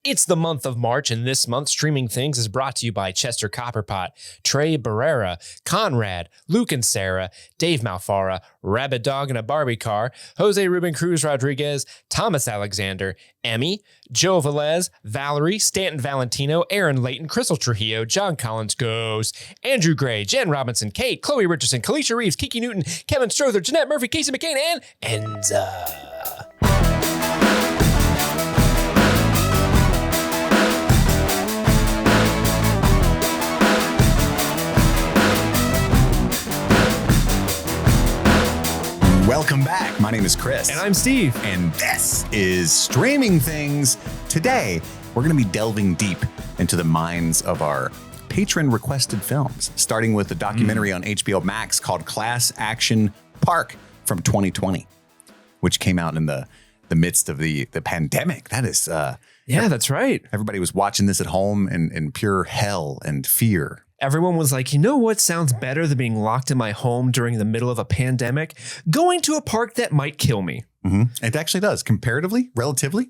It's the month of March, and this month, Streaming Things is brought to you by Chester Copperpot, Trey Barrera, Conrad, Luke and Sarah, Dave Malfara, Rabbit Dog in a Barbie Car, Jose Ruben Cruz Rodriguez, Thomas Alexander, Emmy, Joe Velez, Valerie, Stanton Valentino, Aaron Layton, Crystal Trujillo, John Collins Goes, Andrew Gray, Jen Robinson, Kate, Chloe Richardson, Kalisha Reeves, Kiki Newton, Kevin Strother, Jeanette Murphy, Casey McCain, and Enza. Welcome back. My name is Chris. And I'm Steve. And this is Streaming Things. Today, we're going to be delving deep into the minds of our patron-requested films, starting with a documentary on HBO Max called Class Action Park from 2020, which came out in the midst of the pandemic. That is... that's right. Everybody was watching this at home in pure hell and fear. Everyone was like, you know what sounds better than being locked in my home during the middle of a pandemic? Going to a park that might kill me. Mm-hmm. It actually does, comparatively, relatively.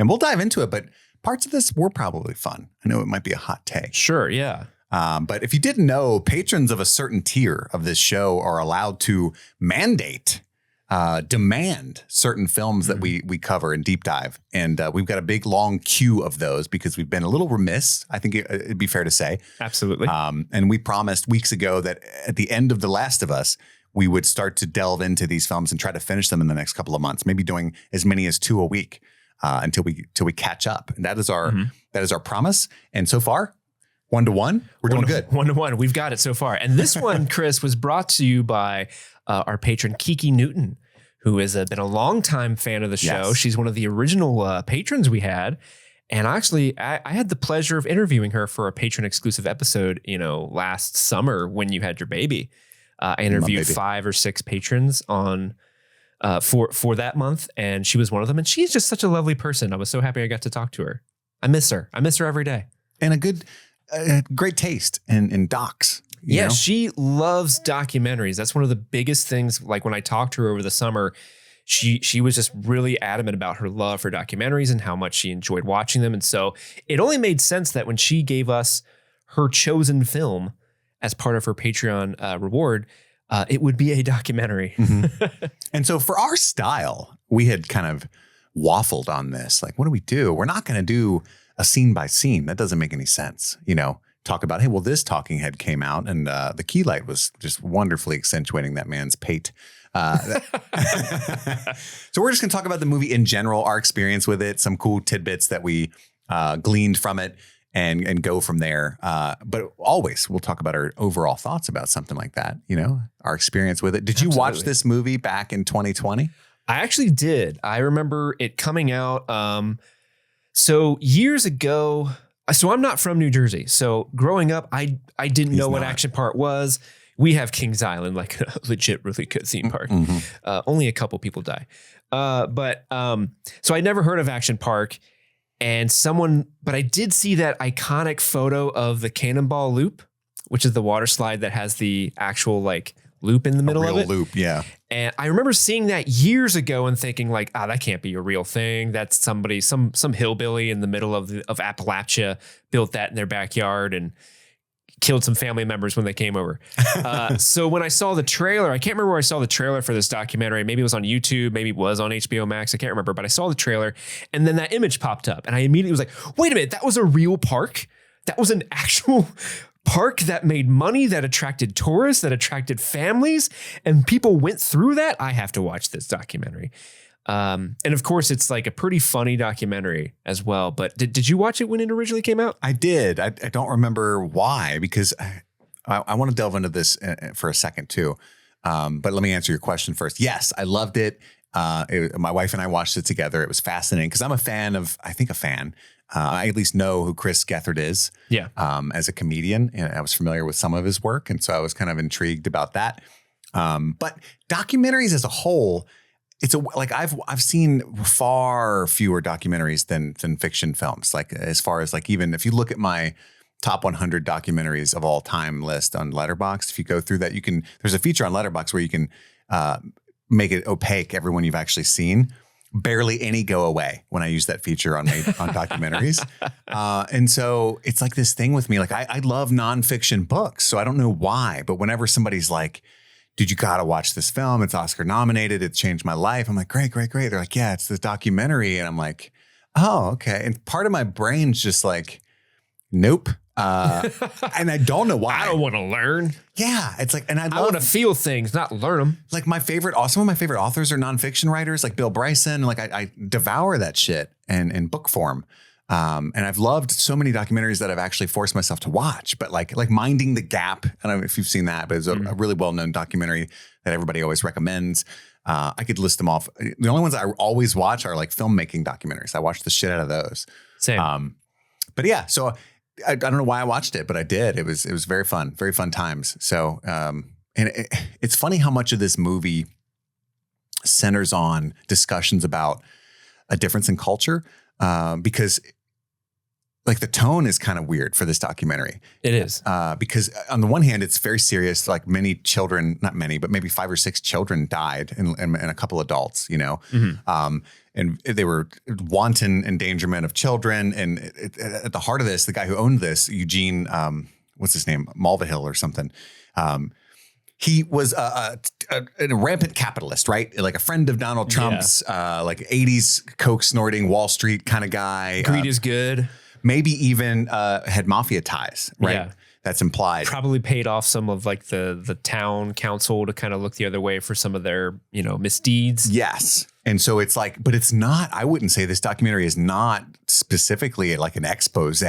And we'll dive into it, but parts of this were probably fun. I know it might be a hot take. Sure, yeah. But if you didn't know, patrons of a certain tier of this show are allowed to demand certain films that we cover and deep dive. And we've got a big, long queue of those because we've been a little remiss, I think it'd be fair to say. Absolutely. And we promised weeks ago that at the end of The Last of Us, we would start to delve into these films and try to finish them in the next couple of months, maybe doing as many as 2 a week until we catch up. And that is our promise. And so far, 1-to-1, we're doing good. 1-to-1, we've got it so far. And this one, Chris, was brought to you by our patron Kiki Newton, who has been a longtime fan of the show. Yes. She's one of the original patrons we had. And actually, I had the pleasure of interviewing her for a patron exclusive episode, last summer when you had your baby. I interviewed 5 or 6 patrons on for that month, and she was one of them. And she's just such a lovely person. I was so happy I got to talk to her. I miss her. I miss her every day. And a great taste in docs. Yeah, she loves documentaries. That's one of the biggest things. Like when I talked to her over the summer, she was just really adamant about her love for documentaries and how much she enjoyed watching them. And so it only made sense that when she gave us her chosen film as part of her Patreon reward, it would be a documentary. Mm-hmm. And so for our style, we had kind of waffled on this. Like, what do we do? We're not going to do a scene by scene. That doesn't make any sense, talk about, hey, well, this talking head came out and the key light was just wonderfully accentuating that man's pate. So we're just going to talk about the movie in general, our experience with it, some cool tidbits that we gleaned from it and go from there. But always we'll talk about our overall thoughts about something like that, our experience with it. Did you watch this movie back in 2020? I actually did. I remember it coming out. So years ago. So I'm not from New Jersey. So growing up, I didn't know what Action Park was. We have Kings Island, like a legit, really good theme park. Mm-hmm. Only a couple people die. So I never heard of Action Park but I did see that iconic photo of the Cannonball Loop, which is the water slide that has the actual loop in the middle of it. Loop, yeah. And I remember seeing that years ago and thinking that can't be a real thing. That's somebody, some hillbilly in the middle of Appalachia built that in their backyard and killed some family members when they came over. So when I saw the trailer, I can't remember where I saw the trailer for this documentary. Maybe it was on YouTube, maybe it was on HBO Max. I can't remember, but I saw the trailer and then that image popped up and I immediately was like, wait a minute, that was a real park? That was an actual park that made money, that attracted tourists, that attracted families, and people went through that. I have to watch this documentary. And of course, it's like a pretty funny documentary as well. But did you watch it when it originally came out? I did. I don't remember why, because I want to delve into this for a second too. But let me answer your question first. Yes, I loved it. My wife and I watched it together. It was fascinating because I'm a fan. I at least know who Chris Gethard is. Yeah. As a comedian, and I was familiar with some of his work, and so I was kind of intrigued about that. But documentaries as a whole, I've seen far fewer documentaries than fiction films. Like as far as even if you look at my top 100 documentaries of all time list on Letterboxd, if you go through that, there's a feature on Letterboxd where you can make it opaque everyone you've actually seen. barely any go away when I use that feature on documentaries. And so it's like this thing with me, like I love nonfiction books. So I don't know why, but whenever somebody's like, dude, you got to watch this film. It's Oscar nominated. It changed my life. I'm like, great. They're like, yeah, it's this documentary. And I'm like, oh, okay. And part of my brain's just like, nope. And I don't know why. I don't want to learn. Yeah. It's like, and I want to feel things, not learn them. Like some of my favorite authors are nonfiction writers, like Bill Bryson. Like I devour that shit in book form. And I've loved so many documentaries that I've actually forced myself to watch, but like Minding the Gap. I don't know if you've seen that, but it's a really well-known documentary that everybody always recommends. I could list them off. The only ones I always watch are like filmmaking documentaries. I watch the shit out of those. Same. But yeah, so I don't know why I watched it, but I did. It was very fun times. So, and it's funny how much of this movie centers on discussions about a difference in culture, because like the tone is kind of weird for this documentary. It is. Because on the one hand, it's very serious. Like many children, not many, but maybe 5 or 6 children died and a couple adults, you know, and they were wanton endangerment of children. And at the heart of this, the guy who owned this, Eugene, what's his name? Mulvihill or something. He was a rampant capitalist, right? Like a friend of Donald Trump's, like 80s coke snorting Wall Street kind of guy. Greed is good. Maybe even had mafia ties, right? Yeah. That's implied. Probably paid off some of like the town council to kind of look the other way for some of their, misdeeds. Yes. And so it's like, but it's not, I wouldn't say this documentary is not specifically like an expose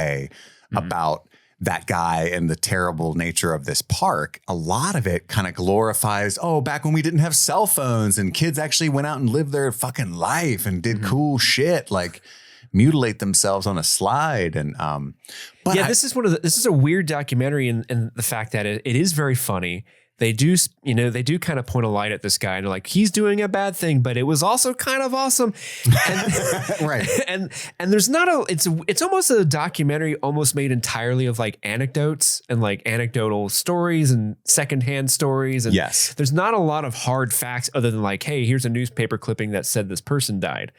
about that guy and the terrible nature of this park. A lot of it kind of glorifies, back when we didn't have cell phones and kids actually went out and lived their fucking life and did cool shit. Like, mutilate themselves on a slide. And but this is a weird documentary in the fact that it is very funny. They do kind of point a light at this guy and they're like, he's doing a bad thing, but it was also kind of awesome. And, right. And there's not it's almost a documentary almost made entirely of like anecdotes and like anecdotal stories and secondhand stories. And yes, there's not a lot of hard facts other than like, hey, here's a newspaper clipping that said this person died.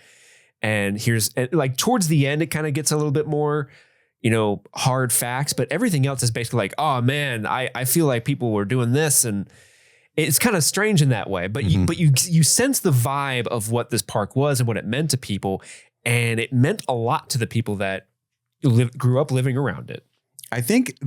And here's like towards the end, it kind of gets a little bit more, hard facts, but everything else is basically like, oh man, I feel like people were doing this. And it's kind of strange in that way, but you sense the vibe of what this park was and what it meant to people. And it meant a lot to the people that grew up living around it. I think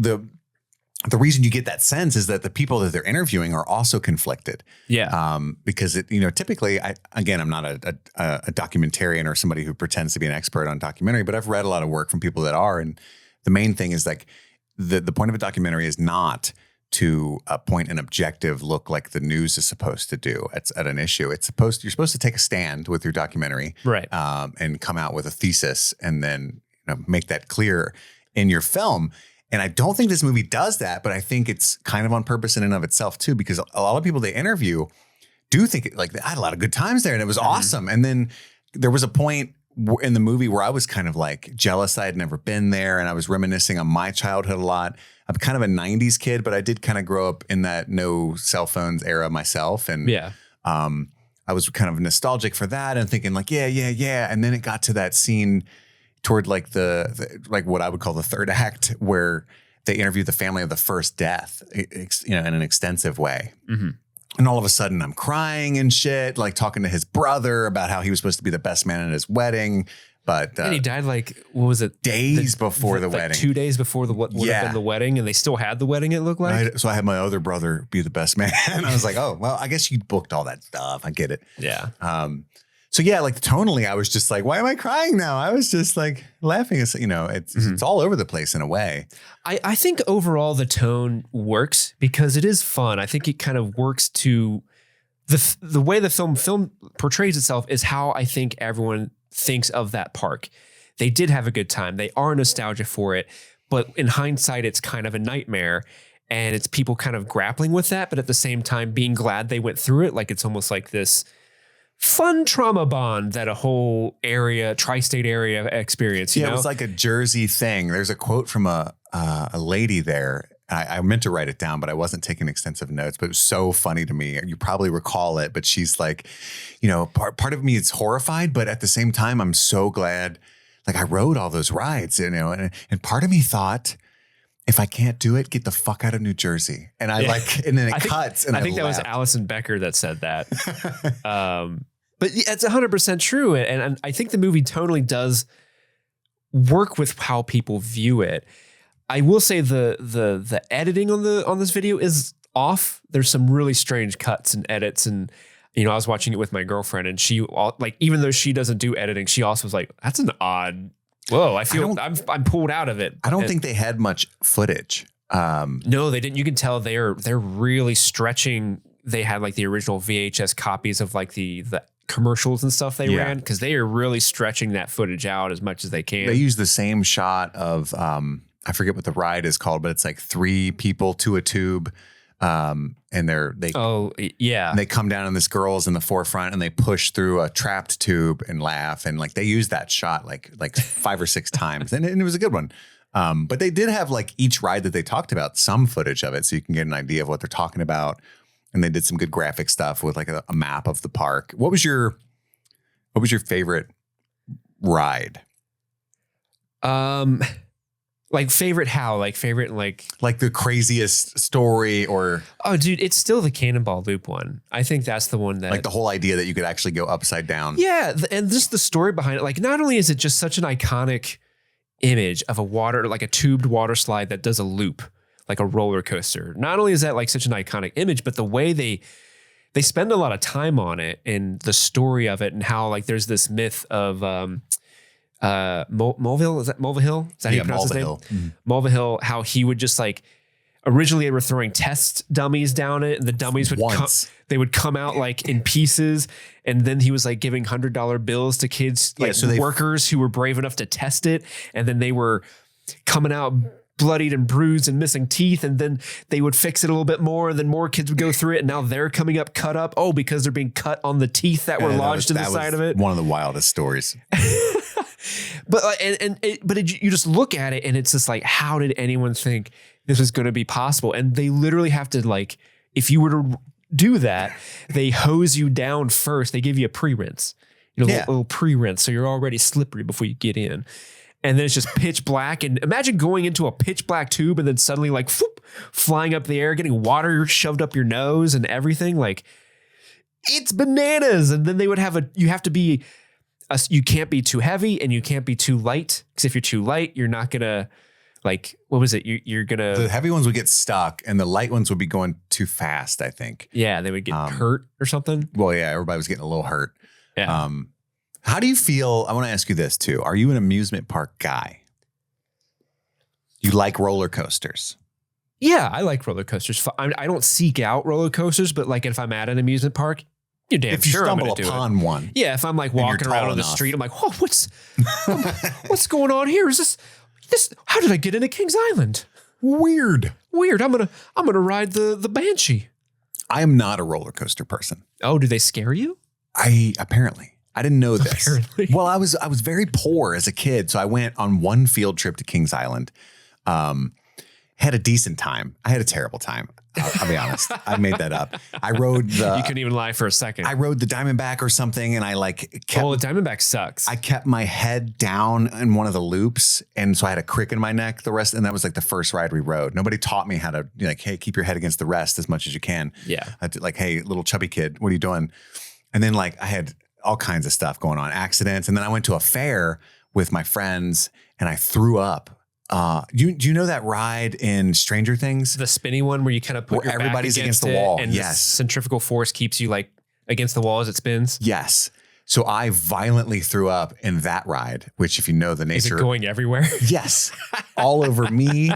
the reason you get that sense is that the people that they're interviewing are also conflicted. Yeah. Because typically, I'm not a documentarian or somebody who pretends to be an expert on documentary, but I've read a lot of work from people that are. And the main thing is like the point of a documentary is not to point an objective look like the news is supposed to do at an issue. You're supposed to take a stand with your documentary, right? And come out with a thesis and then make that clear in your film. And I don't think this movie does that, but I think it's kind of on purpose in and of itself too, because a lot of people they interview do think like I had a lot of good times there and it was awesome. And then there was a point in the movie where I was kind of like jealous I had never been there, and I was reminiscing on my childhood a lot. I'm kind of a 90s kid, but I did kind of grow up in that no cell phones era myself. And I was kind of nostalgic for that and thinking like, yeah. And then it got to that scene toward like the like what I would call the third act, where they interview the family of the first death, in an extensive way. Mm-hmm. And all of a sudden I'm crying and shit, like talking to his brother about how he was supposed to be the best man at his wedding. But and he died like, what was it? Days before the wedding. 2 days before what would have been the wedding, and they still had the wedding, it looked like. So I had my other brother be the best man. And I was like, oh, well, I guess you booked all that stuff. I get it. Yeah. So yeah, like tonally, I was just like, why am I crying now? I was just like laughing. It's all over the place in a way. I think overall the tone works because it is fun. I think it kind of works to the way the film portrays itself is how I think everyone thinks of that park. They did have a good time. They are nostalgic for it, but in hindsight, it's kind of a nightmare. And it's people kind of grappling with that, but at the same time being glad they went through it. Like it's almost like this fun trauma bond that a whole tri-state area experience. It was like a Jersey thing. There's a quote from a lady there I meant to write it down, but I wasn't taking extensive notes, but it was so funny to me. You probably recall it, but she's like, part of me is horrified, but at the same time, I'm so glad, like I rode all those rides, and part of me thought, if I can't do it, get the fuck out of New Jersey. And and then it cuts. And I think that was Allison Becker that said that. But it's 100% true. And I think the movie totally does work with how people view it. I will say the editing on this video is off. There's some really strange cuts and edits, and I was watching it with my girlfriend, and she even though she doesn't do editing, she also was like, "That's an odd." Whoa! I feel I'm pulled out of it. I don't think they had much footage. No, they didn't. You can tell they're really stretching. They had like the original VHS copies of like the commercials and stuff they ran, because they are really stretching that footage out as much as they can. They use the same shot of I forget what the ride is called, but it's like 3 people to a tube. And they come down and this girl's in the forefront and they push through a trapped tube and laugh. And like, they use that shot like 5 or 6 times, and it was a good one. But they did have like each ride that they talked about, some footage of it, so you can get an idea of what they're talking about. And they did some good graphic stuff with like a map of the park. What was your favorite ride? Like favorite how? Like favorite like the craziest story or... Oh, dude, it's still the Cannonball Loop one. I think that's the one that... Like the whole idea that you could actually go upside down. Yeah, and just the story behind it. Like not only is it just such an iconic image of a tubed water slide that does a loop, like a roller coaster. Not only is that like such an iconic image, but the way they spend a lot of time on it and the story of it, and how like there's this myth of... Mulvihill, is that Mulvihill? Is that how you pronounce his name? Mm-hmm. Mulvihill, how he would just like, originally they were throwing test dummies down it, and the dummies would come out like in pieces, and then he was like giving $100 bills to kids, workers who were brave enough to test it, and then they were coming out bloodied and bruised and missing teeth, and then they would fix it a little bit more, and then more kids would go through it, and now they're coming up cut up. Oh, because they're being cut on the teeth that were lodged in the side of it. One of the wildest stories. But you just look at it and it's just like, how did anyone think this was going to be possible? And they literally have to, like, if you were to do that, they hose you down first. They give you a pre-rinse, a little pre-rinse, so you're already slippery before you get in. And then it's just pitch black. And imagine going into a pitch black tube and then suddenly like flying up the air, getting water shoved up your nose and everything. Like, it's bananas. And then they would you have to be. You can't be too heavy and you can't be too light, because if you're too light, you're not gonna, like, what was it? You're gonna... The heavy ones would get stuck and the light ones would be going too fast, I think. Yeah, they would get hurt or something. Well, yeah, everybody was getting a little hurt. Yeah. How do you feel? I want to ask you this too. Are you an amusement park guy? You like roller coasters? Yeah, I like roller coasters. I don't seek out roller coasters, but like if I'm at an amusement park, you're damn if you sure stumble I'm gonna upon one. Yeah, if I'm like walking around on the street, I'm like, whoa, what's going on here? Is this? How did I get into Kings Island? Weird. I'm gonna ride the Banshee. I am not a roller coaster person. Oh, do they scare you? I didn't know this. Apparently. Well, I was very poor as a kid, so I went on one field trip to Kings Island. Had a decent time. I had a terrible time. I'll be honest. I made that up. I rode You couldn't even lie for a second. I rode the Diamondback or something, and I kept... Oh, the Diamondback sucks. I kept my head down in one of the loops, and so I had a crick in my neck and that was like the first ride we rode. Nobody taught me how to, hey, keep your head against the rest as much as you can. Yeah. I did, like, hey, little chubby kid, what are you doing? And then like I had all kinds of stuff going on, accidents. And then I went to a fair with my friends and I threw up. Do you know that ride in Stranger Things? The spinny one where you kind of put your everybody's back against the wall. And yes. The centrifugal force keeps you like against the wall as it spins. Yes. So I violently threw up in that ride, which if you know the nature. Is it going everywhere? Yes. All over me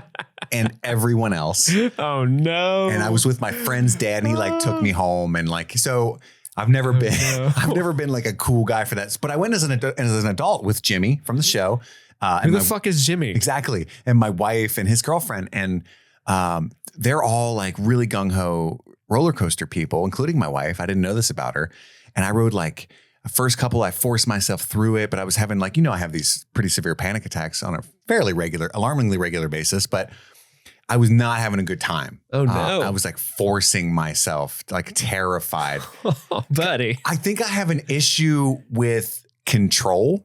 and everyone else. Oh no. And I was with my friend's dad and he like took me home and like, so I've never been like a cool guy for that. But I went as an adult with Jimmy from the show. Who the fuck is Jimmy? Exactly. And my wife and his girlfriend. And they're all like really gung-ho roller coaster people, including my wife. I didn't know this about her. And I rode like the first couple, I forced myself through it, but I was having like, I have these pretty severe panic attacks on a fairly alarmingly regular basis. But I was not having a good time. Oh, no. I was like forcing myself, like terrified. Oh, buddy. I think I have an issue with control.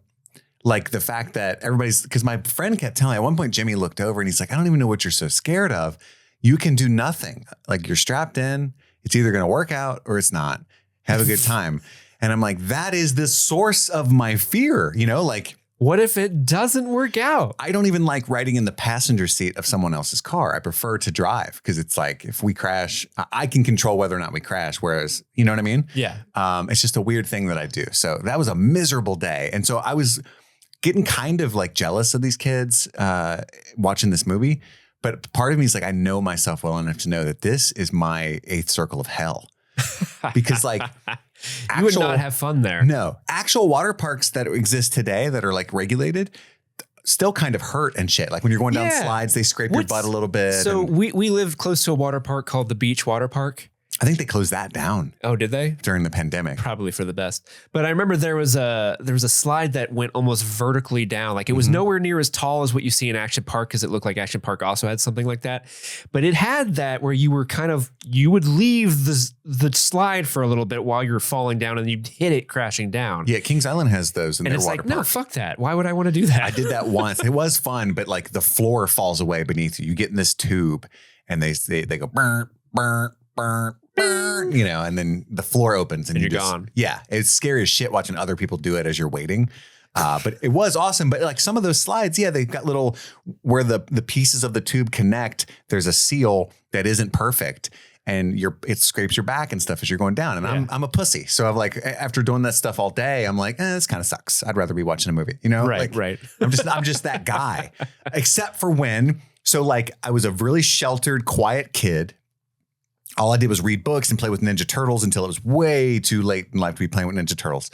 Like the fact that because my friend kept telling me at one point, Jimmy looked over and he's like, I don't even know what you're so scared of. You can do nothing. Like you're strapped in. It's either going to work out or it's not. Have a good time. And I'm like, that is the source of my fear, like. What if it doesn't work out? I don't even like riding in the passenger seat of someone else's car. I prefer to drive because it's like if we crash, I can control whether or not we crash. Whereas, you know what I mean? Yeah. It's just a weird thing that I do. So that was a miserable day. And so I was getting kind of like jealous of these kids watching this movie. But part of me is like, I know myself well enough to know that this is my eighth circle of hell. Because like you would not have fun there. No, actual water parks that exist today that are like regulated still kind of hurt and shit. Like when you're going down slides, they scrape your butt a little bit. So we live close to a water park called the Beach Water Park. I think they closed that down. Oh, did they? During the pandemic. Probably for the best. But I remember there was a slide that went almost vertically down. Like it was nowhere near as tall as what you see in Action Park because it looked like Action Park also had something like that. But it had that where you would leave the slide for a little bit while you're falling down and you'd hit it crashing down. Yeah, Kings Island has those in their water park. No, fuck that. Why would I want to do that? I did that once. It was fun, but like the floor falls away beneath you. You get in this tube and they go burn, burn, burn. And then the floor opens and you're gone. Yeah. It's scary as shit watching other people do it as you're waiting. But it was awesome. But like some of those slides, they've got little where the pieces of the tube connect. There's a seal that isn't perfect and it scrapes your back and stuff as you're going down. And I'm a pussy. So I'm like, after doing that stuff all day, I'm like, this kind of sucks. I'd rather be watching a movie, Right. I'm just that guy, except for so like I was a really sheltered, quiet kid. All I did was read books and play with Ninja Turtles until it was way too late in life to be playing with Ninja Turtles.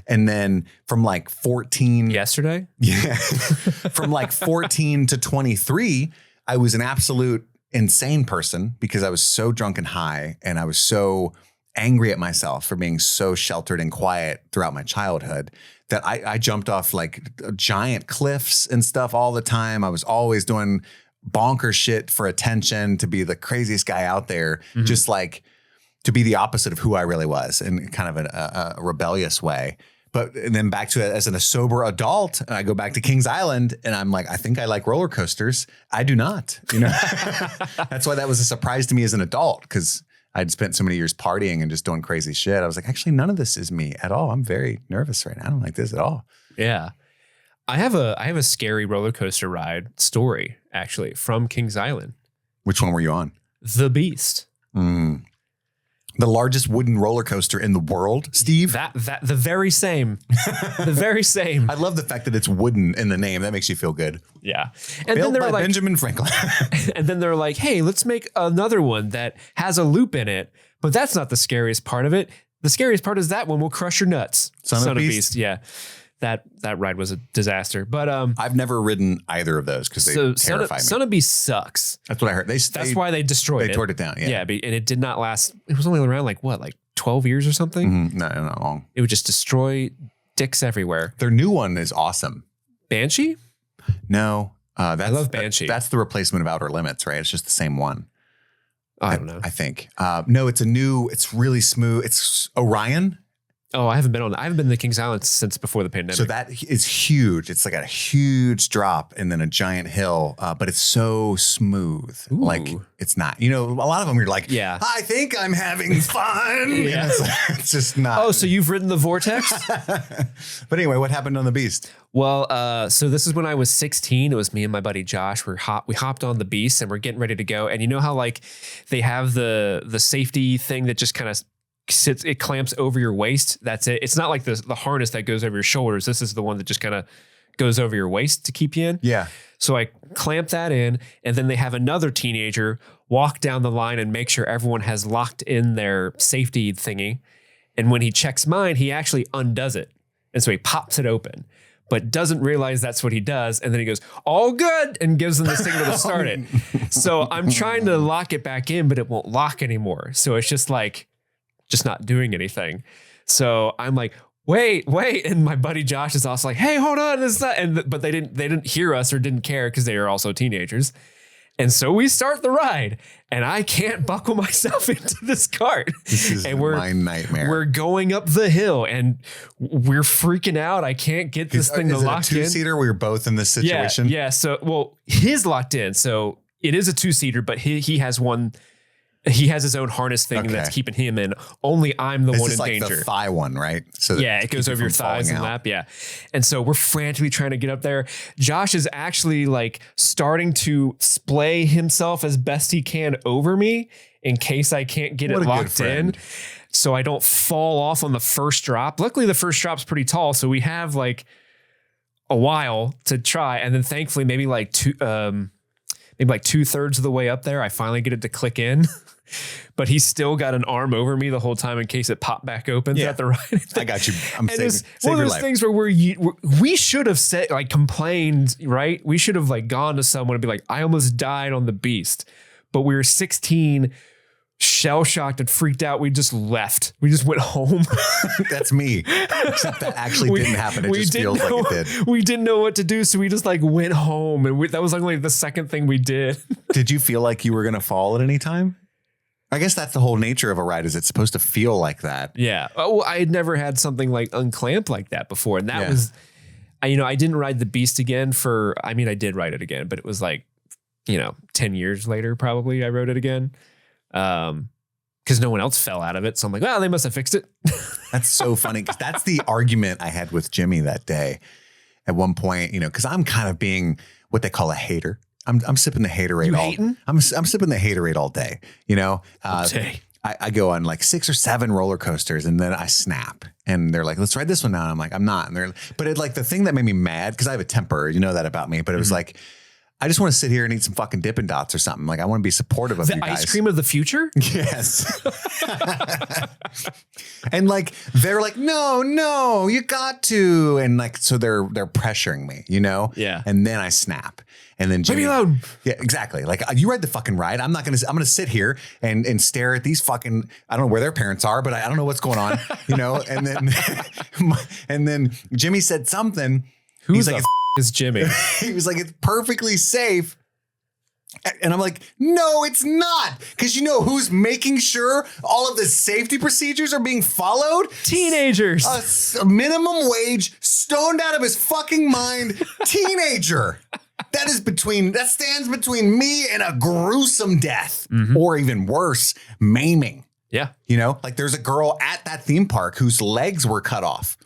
And then from like 14. Yesterday? Yeah. From like 14 to 23, I was an absolute insane person because I was so drunk and high and I was so angry at myself for being so sheltered and quiet throughout my childhood that I jumped off like giant cliffs and stuff all the time. I was always doing bonker shit for attention, to be the craziest guy out there, just like to be the opposite of who I really was in kind of a rebellious way. But then back to it as a sober adult, I go back to Kings Island and I'm like, I think I like roller coasters. I do not, That's why that was a surprise to me as an adult because I'd spent so many years partying and just doing crazy shit. I was like, actually, none of this is me at all. I'm very nervous right now. I don't like this at all. Yeah. I have a scary roller coaster ride story, actually, from Kings Island. Which one were you on? The Beast. The largest wooden roller coaster in the world, Steve? That the very same. The very same. I love the fact that it's wooden in the name. That makes you feel good. Yeah. And Built then they're by like Benjamin Franklin. And then they're like, hey, let's make another one that has a loop in it. But that's not the scariest part of it. The scariest part is that one will crush your nuts. Son of Beast. Yeah. That ride was a disaster. But I've never ridden either of those because they terrify me. Son of Beast sucks. That's what I heard. That's why they destroyed it. They tore it down. Yeah. And it did not last. It was only around like 12 years or something. No, not long. It would just destroy dicks everywhere. Their new one is awesome. Banshee? No. I love Banshee. That's the replacement of Outer Limits, right? It's just the same one. I don't know. I think. No, it's really smooth. It's Orion. Oh, I haven't been to the Kings Island since before the pandemic. So that is huge. It's like a huge drop and then a giant hill, but it's so smooth. Ooh. Like it's not, a lot of them you're like, yeah, I think I'm having fun. Yeah. It's just not. Oh, so you've ridden the Vortex? But anyway, what happened on the Beast? Well, so this is when I was 16. It was me and my buddy Josh. We hopped on the Beast and we're getting ready to go. And you know how like they have the safety thing that just kind of it clamps over your waist. That's it. It's not like the harness that goes over your shoulders. This is the one that just kind of goes over your waist to keep you in. Yeah. So I clamp that in, and then they have another teenager walk down the line and make sure everyone has locked in their safety thingy. And when he checks mine, he actually undoes it. And so he pops it open, but doesn't realize that's what he does. And then he goes, all good, and gives them the signal to start it. So I'm trying to lock it back in, but it won't lock anymore. So it's just not doing anything. So I'm like, wait. And my buddy Josh is also like, hey, hold on. But they didn't hear us or didn't care because they are also teenagers. And so we start the ride, and I can't buckle myself into this cart. This is my nightmare. We're going up the hill, and we're freaking out. I can't get this thing to lock in. Is it a two-seater? We were both in this situation? Yeah. So, well, his locked in. So it is a two-seater, but he has one. He has his own harness thing that's keeping him in. Only I'm the one in danger. This is the thigh one, right? So it goes over your thighs and lap. Yeah. And so we're frantically trying to get up there. Josh is actually like starting to splay himself as best he can over me in case I can't get it locked in. So I don't fall off on the first drop. Luckily, the first drop's pretty tall. So we have like a while to try. And then thankfully, maybe like 2/3 of the way up there, I finally get it to click in. But he's still got an arm over me the whole time in case it popped back open at the right. I got you. I'm saving one of those life. things where we should have said, like, complained, right? We should have like gone to someone and be like, I almost died on the beast. But we were 16, shell shocked and freaked out. We just left. We just went home. That's me. Except that actually didn't happen. It just feels like it did. We didn't know what to do. So we just like went home. And that was like only the second thing we did. Did you feel like you were going to fall at any time? I guess that's the whole nature of a ride, is it's supposed to feel like that. Yeah. Oh, I had never had something like unclamp like that before. And that was, I didn't ride the Beast again I did ride it again, but it was like, 10 years later, probably I rode it again. Because no one else fell out of it. So I'm like, well, they must have fixed it. That's so funny. Cause that's the argument I had with Jimmy that day at one point, cause I'm kind of being what they call a hater. I'm sipping the haterade I'm sipping the haterade all day, I go on like 6 or 7 roller coasters and then I snap and they're like, let's ride this one now. And I'm like, I'm not. And but it, like, the thing that made me mad, cause I have a temper, you know that about me, but it was like, I just want to sit here and eat some fucking Dippin' Dots or something. Like, I want to be supportive of you guys. The ice cream of the future? Yes. And like, they're like, no, you got to. And like, so they're pressuring me, Yeah. And then I snap. And then Jimmy, alone. Yeah, exactly. Like, you ride the fucking ride. I'm going to sit here and stare at these fucking, I don't know where their parents are, but I don't know what's going on, and then, and then Jimmy said something. Who's like, is Jimmy? He was like, it's perfectly safe. And I'm like, no, it's not. Because who's making sure all of the safety procedures are being followed? Teenagers. A minimum wage, stoned out of his fucking mind teenager. That stands between me and a gruesome death, or even worse, maiming. Yeah. Like, there's a girl at that theme park whose legs were cut off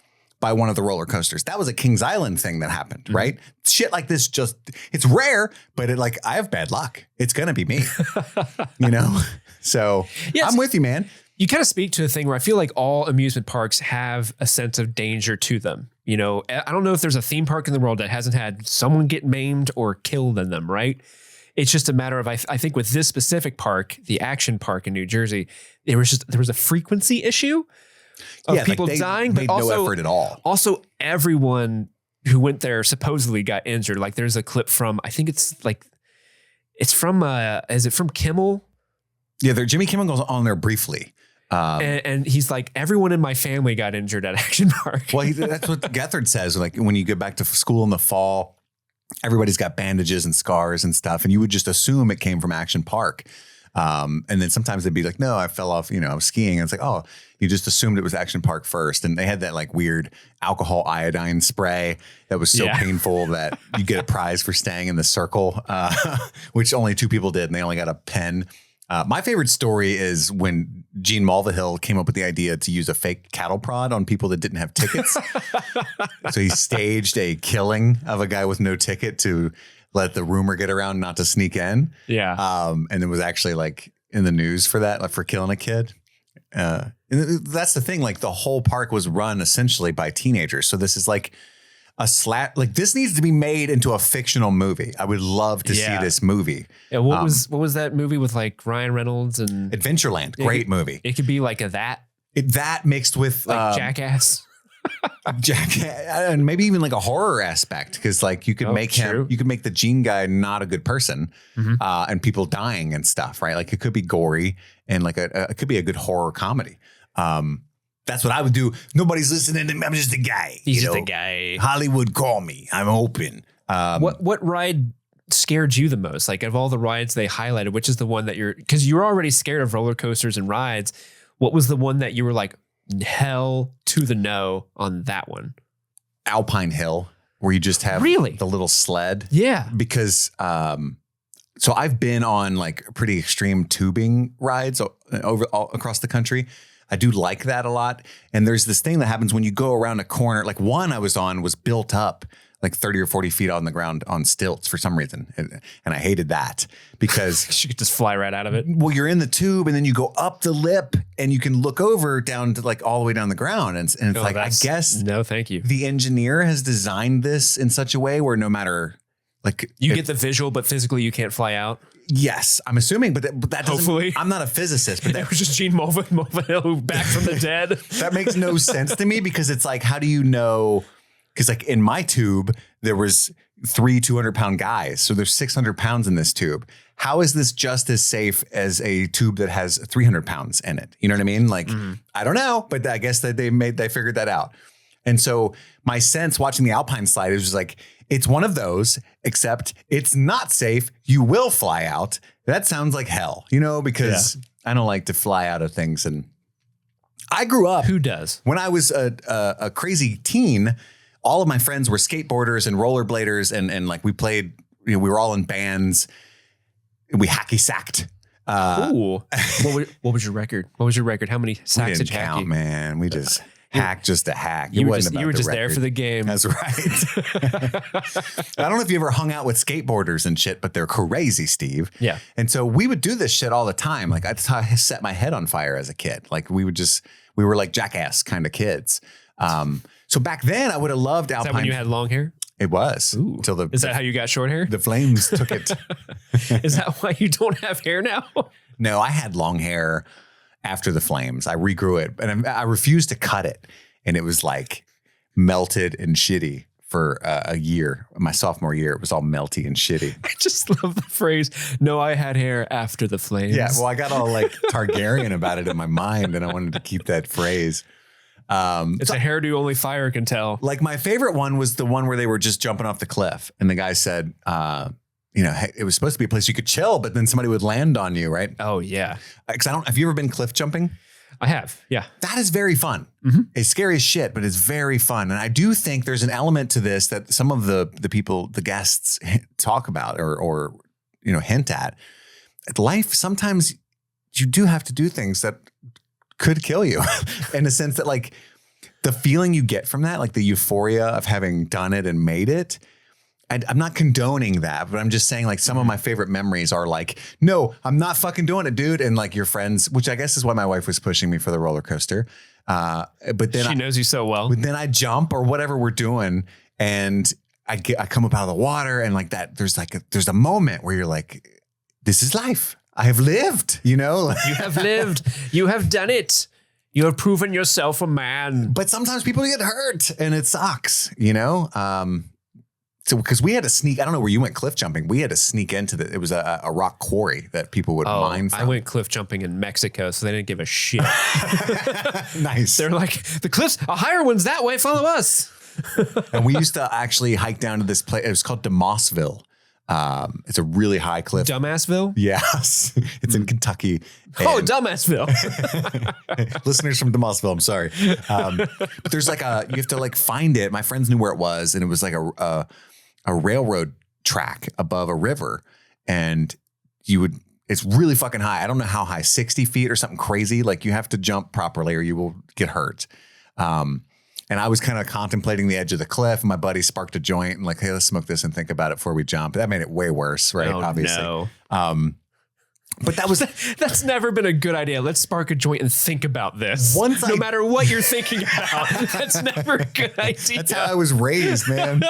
by one of the roller coasters. That was a Kings Island thing that happened, right? Shit like this it's rare, but I have bad luck. It's going to be me, So I'm with you, man. You kind of speak to a thing where I feel like all amusement parks have a sense of danger to them. I don't know if there's a theme park in the world that hasn't had someone get maimed or killed in them, right? It's just a matter of, I think with this specific park, the Action Park in New Jersey, there was a frequency issue of people dying, but also no effort at all. Also, everyone who went there supposedly got injured. Like, there's a clip from, I think is it from Kimmel? Yeah, Jimmy Kimmel goes on there briefly. And he's like, everyone in my family got injured at Action Park. Well, that's what Gethard says. Like, when you get back to school in the fall, everybody's got bandages and scars and stuff. And you would just assume it came from Action Park. And then sometimes they'd be like, no, I fell off, I was skiing. And it's like, oh, you just assumed it was Action Park first. And they had that like weird alcohol iodine spray that was so painful that you get a prize for staying in the circle, which only 2 people did. And they only got a pen. My favorite story is when Gene Mulvihill came up with the idea to use a fake cattle prod on people that didn't have tickets. So he staged a killing of a guy with no ticket to let the rumor get around not to sneak in. Yeah. And it was actually like in the news for that, like for killing a kid. And that's the thing. Like, the whole park was run essentially by teenagers. So this is like this needs to be made into a fictional movie. I would love to see this movie. Yeah, what was that movie with like Ryan Reynolds and Adventureland? Great movie. It could be like that mixed with like Jackass. And maybe even like a horror aspect, because like you could make the Gene guy not a good person, and people dying and stuff, right? Like, it could be gory and like it could be a good horror comedy. That's what I would do. Nobody's listening to me. I'm just a guy. He's just a guy. Hollywood, call me. I'm open. What ride scared you the most? Like of all the rides they highlighted, which is the one that because you're already scared of roller coasters and rides. What was the one that you were like, hell to the no on that one? Alpine Hill, where you just have really the little sled. Yeah. Because, so I've been on like pretty extreme tubing rides all across the country. I do like that a lot. And there's this thing that happens when you go around a corner. Like one I was on was built up like 30 or 40 feet on the ground on stilts for some reason. And I hated that because you could just fly right out of it. Well, you're in the tube and then you go up the lip and you can look over down to like all the way down the ground. And it's like, I guess no, thank you. The engineer has designed this in such a way where no matter like you get the visual, but physically you can't fly out. Yes, I'm assuming, but that doesn't, hopefully I'm not a physicist, but that was just Gene Mulvihill back from the dead. That makes no sense to me because it's like, how do you know? Because like in my tube, there was 3 200-pound guys. So there's 600 pounds in this tube. How is this just as safe as a tube that has 300 pounds in it? You know what I mean? Like, I don't know, but I guess that they figured that out. And so my sense watching the Alpine slide is just like, it's one of those, except it's not safe. You will fly out. That sounds like hell, because I don't like to fly out of things. And I grew up. Who does? When I was a crazy teen, all of my friends were skateboarders and rollerbladers. And like we played, we were all in bands. We hacky sacked. Ooh. What was your record? What was your record? How many sacks did you count, man? We just hack just to hack. You were just there for the game. That's right. I don't know if you ever hung out with skateboarders and shit, but they're crazy, Steve. Yeah. And so we would do this shit all the time. Like I set my head on fire as a kid. Like we were like jackass kind of kids. So back then I would have loved Alpine. Is that when you had long hair? It was. Ooh. Is that how you got short hair? The flames took it. Is that why you don't have hair now? No, I had long hair after the flames. I regrew it, and I refused to cut it. And it was like melted and shitty for a year. My sophomore year, it was all melty and shitty. I just love the phrase, no, I had hair after the flames. Yeah, well, I got all like Targaryen about it in my mind, and I wanted to keep that phrase. It's a hairdo only fire can tell. Like my favorite one was the one where they were just jumping off the cliff. And the guy said, hey, it was supposed to be a place you could chill, but then somebody would land on you, right? Oh, yeah. Because have you ever been cliff jumping? I have, yeah. That is very fun. It's scary as shit, but it's very fun. And I do think there's an element to this that some of the people, the guests talk about or hint at. Life, sometimes you do have to do things that could kill you in a sense that like the feeling you get from that, like the euphoria of having done it and made it. I'm not condoning that, but I'm just saying like some of my favorite memories are like, no, I'm not fucking doing it, dude. And like your friends, which I guess is why my wife was pushing me for the roller coaster. But then she knows you so well. But then I jump or whatever we're doing. And I come up out of the water and like that, there's a moment where you're like, this is life. I have lived, You have lived. You have done it. You have proven yourself a man. But sometimes people get hurt and it sucks, So because we had to sneak, I don't know where you went cliff jumping. We had to sneak into it was a rock quarry that people would mine from. I went cliff jumping in Mexico, so they didn't give a shit. Nice. They're like, the cliffs, a higher one's that way, follow us. And we used to actually hike down to this place. It was called DeMossville. It's a really high cliff. Dumbassville? Yes. It's in Kentucky. Dumbassville. Listeners from DeMossville, I'm sorry. But there's like you have to like find it. My friends knew where it was, and it was like a railroad track above a river. And it's really fucking high. I don't know how high, 60 feet or something crazy. Like you have to jump properly or you will get hurt. And I was kind of contemplating the edge of the cliff, and my buddy sparked a joint and like, hey, let's smoke this and think about it before we jump. That made it way worse, right? Oh, obviously. No. But that's never been a good idea. Let's spark a joint and think about this. No matter what you're thinking about, that's never a good idea. That's how I was raised, man.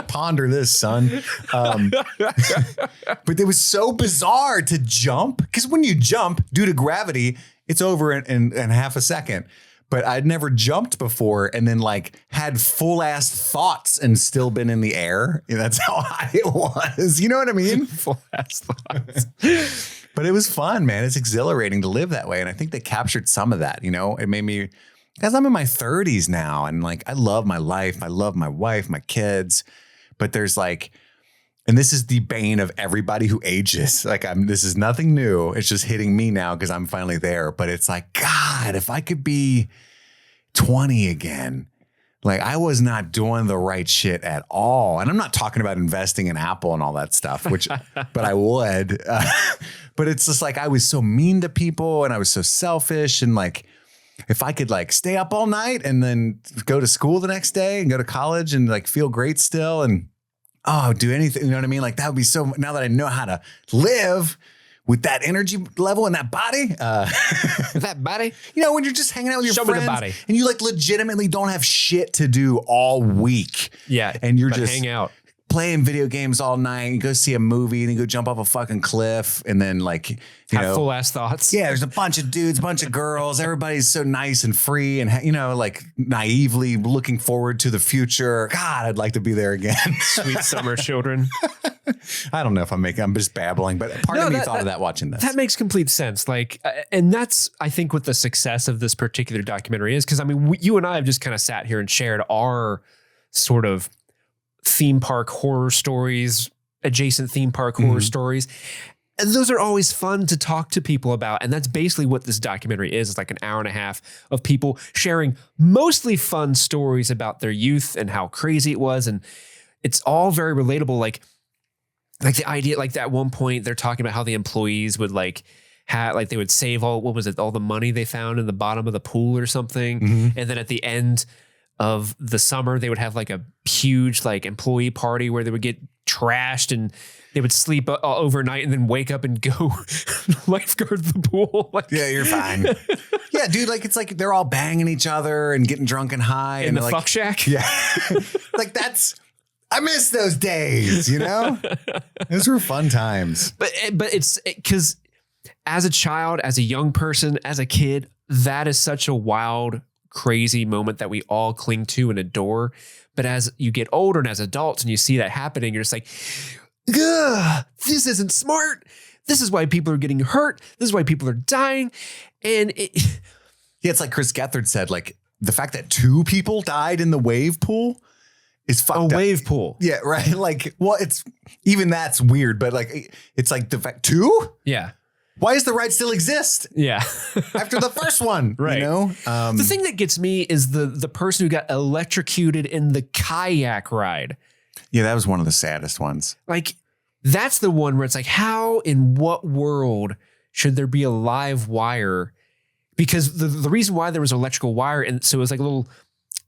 Ponder this, son. But it was so bizarre to jump because when you jump due to gravity, it's over in half a second. But I'd never jumped before and then like had full ass thoughts and still been in the air. That's how high it was. You know what I mean? Full ass thoughts. But it was fun, man. It's exhilarating to live that way. And I think they captured some of that, It made me, because I'm in my 30s now and like I love my life. I love my wife, my kids. But there's like And this is the bane of everybody who ages. Like this is nothing new. It's just hitting me now because I'm finally there. But it's like, God, if I could be 20 again, like I was not doing the right shit at all. And I'm not talking about investing in Apple and all that stuff, which, but I would. But it's just like I was so mean to people and I was so selfish. And like, if I could like stay up all night and then go to school the next day and go to college and like feel great still and do anything, you know what I mean? Like that would be so, now that I know how to live with that energy level and that body. That body? You know, when you're just hanging out with your Show friends me the body. And you like legitimately don't have shit to do all week. Yeah. And you're just hang out. Playing video games all night and go see a movie and then go jump off a fucking cliff and then like, you know, full ass thoughts. Yeah, there's a bunch of dudes, a bunch of girls. Everybody's so nice and free and, you know, like naively looking forward to the future. God, I'd like to be there again. Sweet summer children. I don't know if I'm just babbling, but part of me thought of that watching this. That makes complete sense. Like, and that's, I think, what the success of this particular documentary is. Because I mean, you and I have just kind of sat here and shared our sort of theme park horror stories, adjacent theme park horror stories. And those are always fun to talk to people about. And that's basically what this documentary is. It's like an hour and a half of people sharing mostly fun stories about their youth and how crazy it was. And it's all very relatable. Like the idea, like at one point they're talking about how the employees would like they would save all the money they found in the bottom of the pool or something. And then at the end of the summer, they would have like a huge like employee party where they would get trashed and they would sleep overnight and then wake up and go lifeguard the pool. Like, yeah, you're fine. Yeah, dude, like it's like they're all banging each other and getting drunk and high. In and the like, fuck shack? Yeah. Like I miss those days, you know? Those were fun times. But it's because as a child, as a young person, as a kid, that is such a wild, crazy moment that we all cling to and adore. But as you get older and as adults and you see that happening, you're just like, ugh, this isn't smart. This is why people are getting hurt. This is why people are dying. And yeah, it's like Chris Gethard said, like the fact that 2 people died in the wave pool is fucked up. A wave pool. Yeah, right. Like, well, it's even that's weird, but like it's like the fact 2? Yeah. Why does the ride still exist? Yeah. After the first one, right. You know? The thing that gets me is the person who got electrocuted in the kayak ride. Yeah, that was one of the saddest ones. Like, that's the one where it's like, how in what world should there be a live wire? Because the reason why there was electrical wire, and so it was like a little...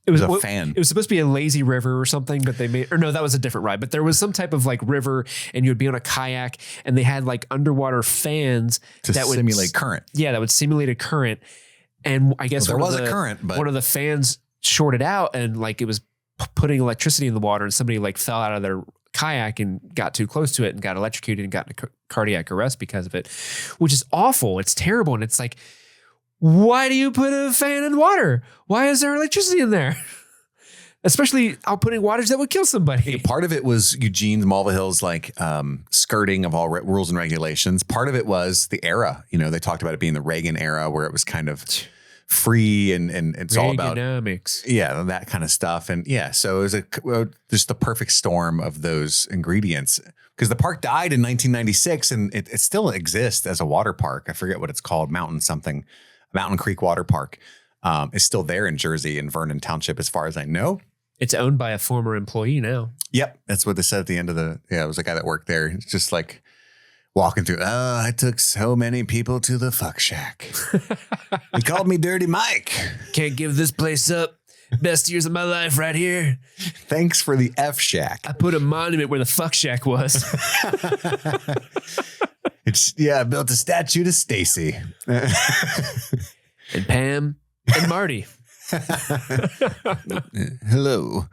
It was a fan. It was supposed to be a lazy river or something, but no, that was a different ride. But there was some type of like river and you would be on a kayak and they had like underwater fans that would simulate current. Yeah, that would simulate a current. And I guess there was a current, but one of the fans shorted out and like it was putting electricity in the water and somebody like fell out of their kayak and got too close to it and got electrocuted and got into cardiac arrest because of it, which is awful. It's terrible. And it's like, why do you put a fan in water? Why is there electricity in there? Especially outputting wattage that would kill somebody. Yeah, part of it was Eugene Mulvihill's like skirting of all rules and regulations. Part of it was the era. You know, they talked about it being the Reagan era where it was kind of free and it's all about Reaganomics. Yeah, that kind of stuff. And yeah, so it was just the perfect storm of those ingredients. Because the park died in 1996 and it still exists as a water park. I forget what it's called, Mountain Creek Water Park is still there in Jersey in Vernon Township, as far as I know. It's owned by a former employee now. Yep. That's what they said at the end of it was a guy that worked there. It's just like walking through. Oh, I took so many people to the fuck shack. He called me Dirty Mike. Can't give this place up. Best years of my life right here. Thanks for the F shack. I put a monument where the fuck shack was. I built a statue to Stacy. And Pam and Marty. Hello.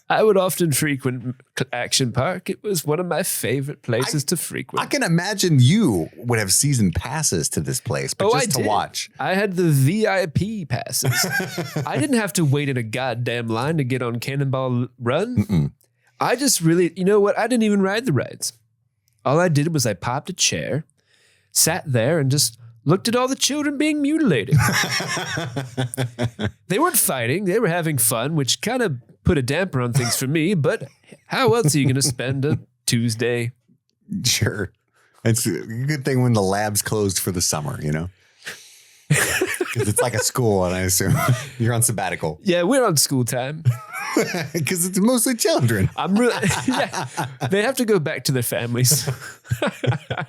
I would often frequent Action Park. It was one of my favorite places to frequent. I can imagine you would have season passes to this place, but just to watch. I had the VIP passes. I didn't have to wait in a goddamn line to get on Cannonball Run. Mm-mm. I just really, you know what? I didn't even ride the rides. All I did was I popped a chair, sat there, and just looked at all the children being mutilated. They weren't fighting. They were having fun, which kind of put a damper on things for me, but how else are you going to spend a Tuesday? Sure. It's a good thing when the lab's closed for the summer, you know? Because it's like a school, and I assume you're on sabbatical. Yeah, we're on school time. Because it's mostly children. They have to go back to their families. The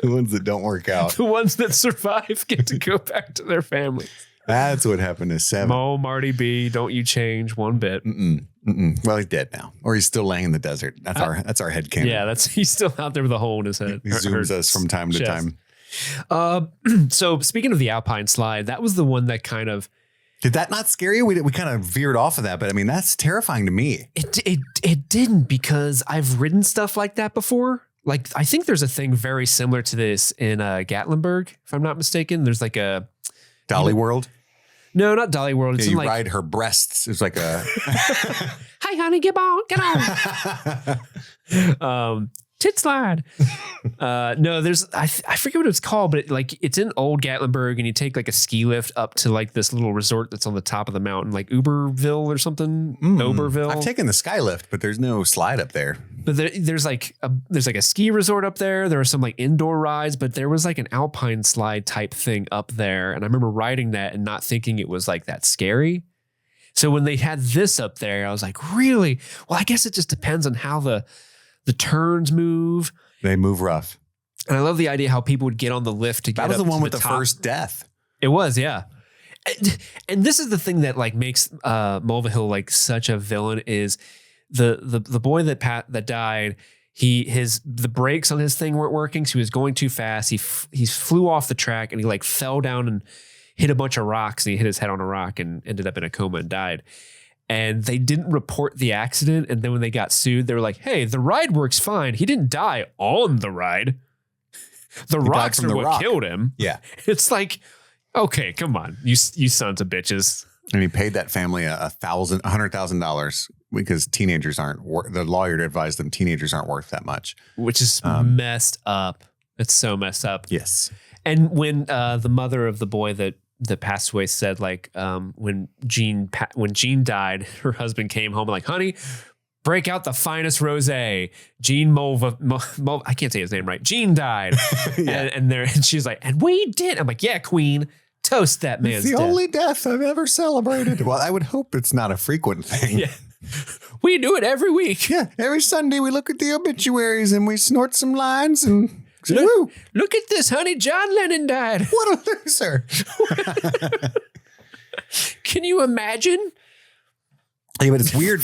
ones that don't work out. The ones that survive get to go back to their families. That's what happened to Seven. Mo, Marty B, don't you change one bit. Well, he's dead now, or he's still laying in the desert. That's our head canon. Yeah, he's still out there with a hole in his head. He zooms us from time to time. So speaking of the Alpine slide, that was the one that kind of. Did that not scare you? We kind of veered off of that, but I mean, that's terrifying to me. It didn't, because I've ridden stuff like that before. Like, I think there's a thing very similar to this in Gatlinburg, if I'm not mistaken. There's like a Dolly World. No, not Dolly World. It's you like, ride her breasts. It's like a. Hi, honey, get on. Tit slide. No, there's I forget what it's called, but it's in Old Gatlinburg, and you take like a ski lift up to like this little resort that's on the top of the mountain, like Uberville or something. Oberville. I've taken the sky lift, but there's no slide up there. But there's like a ski resort up there. There are some like indoor rides, but there was like an alpine slide type thing up there, and I remember riding that and not thinking it was like that scary. So when they had this up there, I was like, really? Well, I guess it just depends on how the turns move. They move rough. And I love the idea how people would get on the lift to get up to the top. That was the one with the first death. It was, yeah. And this is the thing that like makes Mulvihill like such a villain is the boy that died. The brakes on his thing weren't working, so he was going too fast. He flew off the track, and he like fell down and hit a bunch of rocks, and he hit his head on a rock and ended up in a coma and died. And they didn't report the accident. And then when they got sued, they were like, hey, the ride works fine. He didn't die on the ride. The rocks are what killed him. Yeah. It's like, okay, come on, you sons of bitches. And he paid that family $100,000 because teenagers the lawyer advised them teenagers aren't worth that much. Which is messed up. It's so messed up. Yes. And when the mother of the boy that passed away said, like, when Jean died, her husband came home like, honey, break out the finest rosé. Jean I can't say his name right. Jean died. Yeah. and she's like, and we did. I'm like, yeah, queen, toast that man's death. It's the only death I've ever celebrated. Well, I would hope it's not a frequent thing. Yeah. We do it every week. Yeah. Every Sunday we look at the obituaries and we snort some lines and look at this, honey. John Lennon died. What a loser. Can you imagine? Yeah, but it's weird.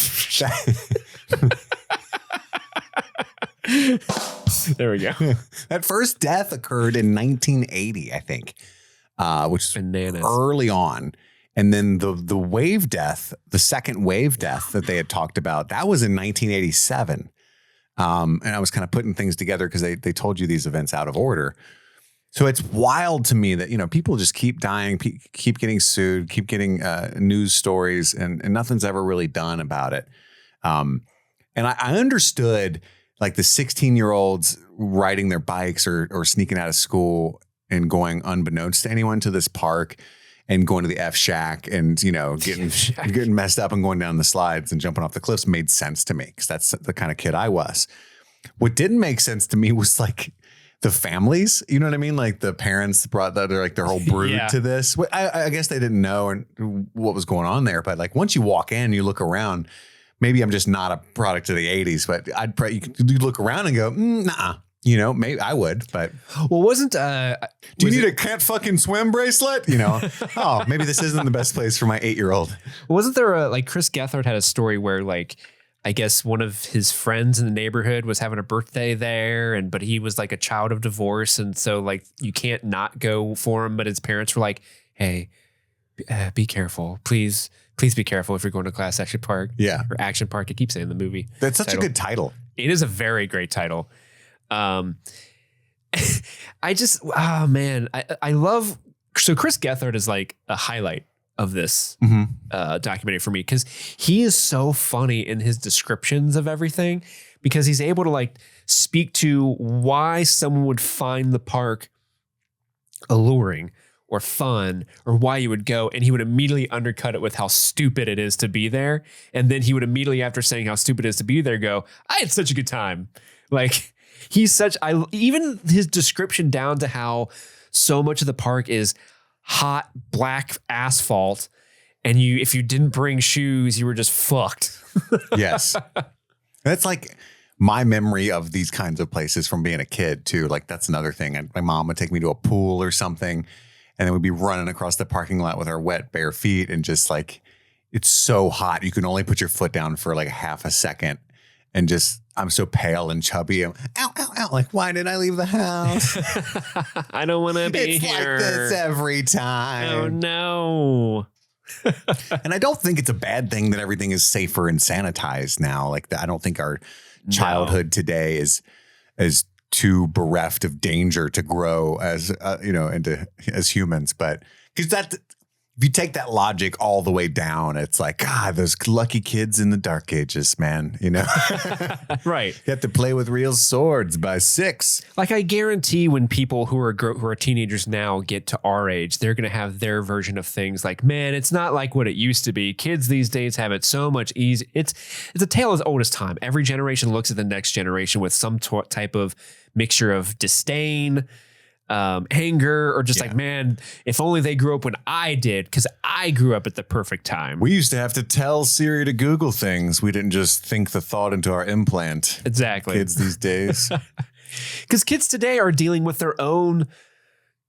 There we go. That first death occurred in 1980, I think, which is bananas. Early on. And then the wave death, the second wave death that they had talked about, that was in 1987. And I was kind of putting things together because they told you these events out of order. So it's wild to me that, people just keep dying, keep getting sued, keep getting news stories, and nothing's ever really done about it. And I understood like the 16-year-olds riding their bikes or sneaking out of school and going unbeknownst to anyone to this park and going to the F Shack and, getting messed up and going down the slides and jumping off the cliffs made sense to me because that's the kind of kid I was. What didn't make sense to me was like the families, you know what I mean? Like the parents brought their whole brood to this. I guess they didn't know what was going on there. But like once you walk in, you look around, maybe I'm just not a product of the 80s, but you look around and go, nah. Maybe I would, but wasn't do you need a can't fucking swim bracelet? Oh, maybe this isn't the best place for my 8-year-old. Wasn't there Chris Gethard had a story where I guess one of his friends in the neighborhood was having a birthday there, but he was like a child of divorce, and so you can't not go for him. But his parents were like, "Hey, be careful, please be careful if you're going to Class Action Park." Yeah, or Action Park. I keep saying the movie. That's such a good title. It is a very great title. I love. So Chris Gethard is like a highlight of this documentary for me because he is so funny in his descriptions of everything because he's able to speak to why someone would find the park alluring, or fun or why you would go. And he would immediately undercut it with how stupid it is to be there. And then he would immediately, after saying how stupid it is to be there, go, I had such a good time. Like even his description down to how so much of the park is hot black asphalt. And if you didn't bring shoes, you were just fucked. Yes. That's like my memory of these kinds of places from being a kid too. Like that's another thing. My mom would take me to a pool or something, and then we'd be running across the parking lot with our wet bare feet, and just like, it's so hot. You can only put your foot down for like a half a second, and just, I'm so pale and chubby. I'm, ow, ow, ow. Like, why did I leave the house? I don't want to be it's here. Like this every time. Oh no. And I don't think it's a bad thing that everything is safer and sanitized now. Like I don't think our childhood today is too bereft of danger to grow as as humans. But because that, if you take that logic all the way down, it's like, God, those lucky kids in the dark ages, man, Right. You have to play with real swords by 6. Like I guarantee when people who are teenagers now get to our age, they're going to have their version of things like, man, it's not like what it used to be. Kids these days have it so much easy. It's a tale as old as time. Every generation looks at the next generation with some type of mixture of disdain, anger, or just like, man, if only they grew up when I did, because I grew up at the perfect time. We used to have to tell Siri to Google things. We didn't just think the thought into our implant. Exactly. Kids these days. Because kids today are dealing with their own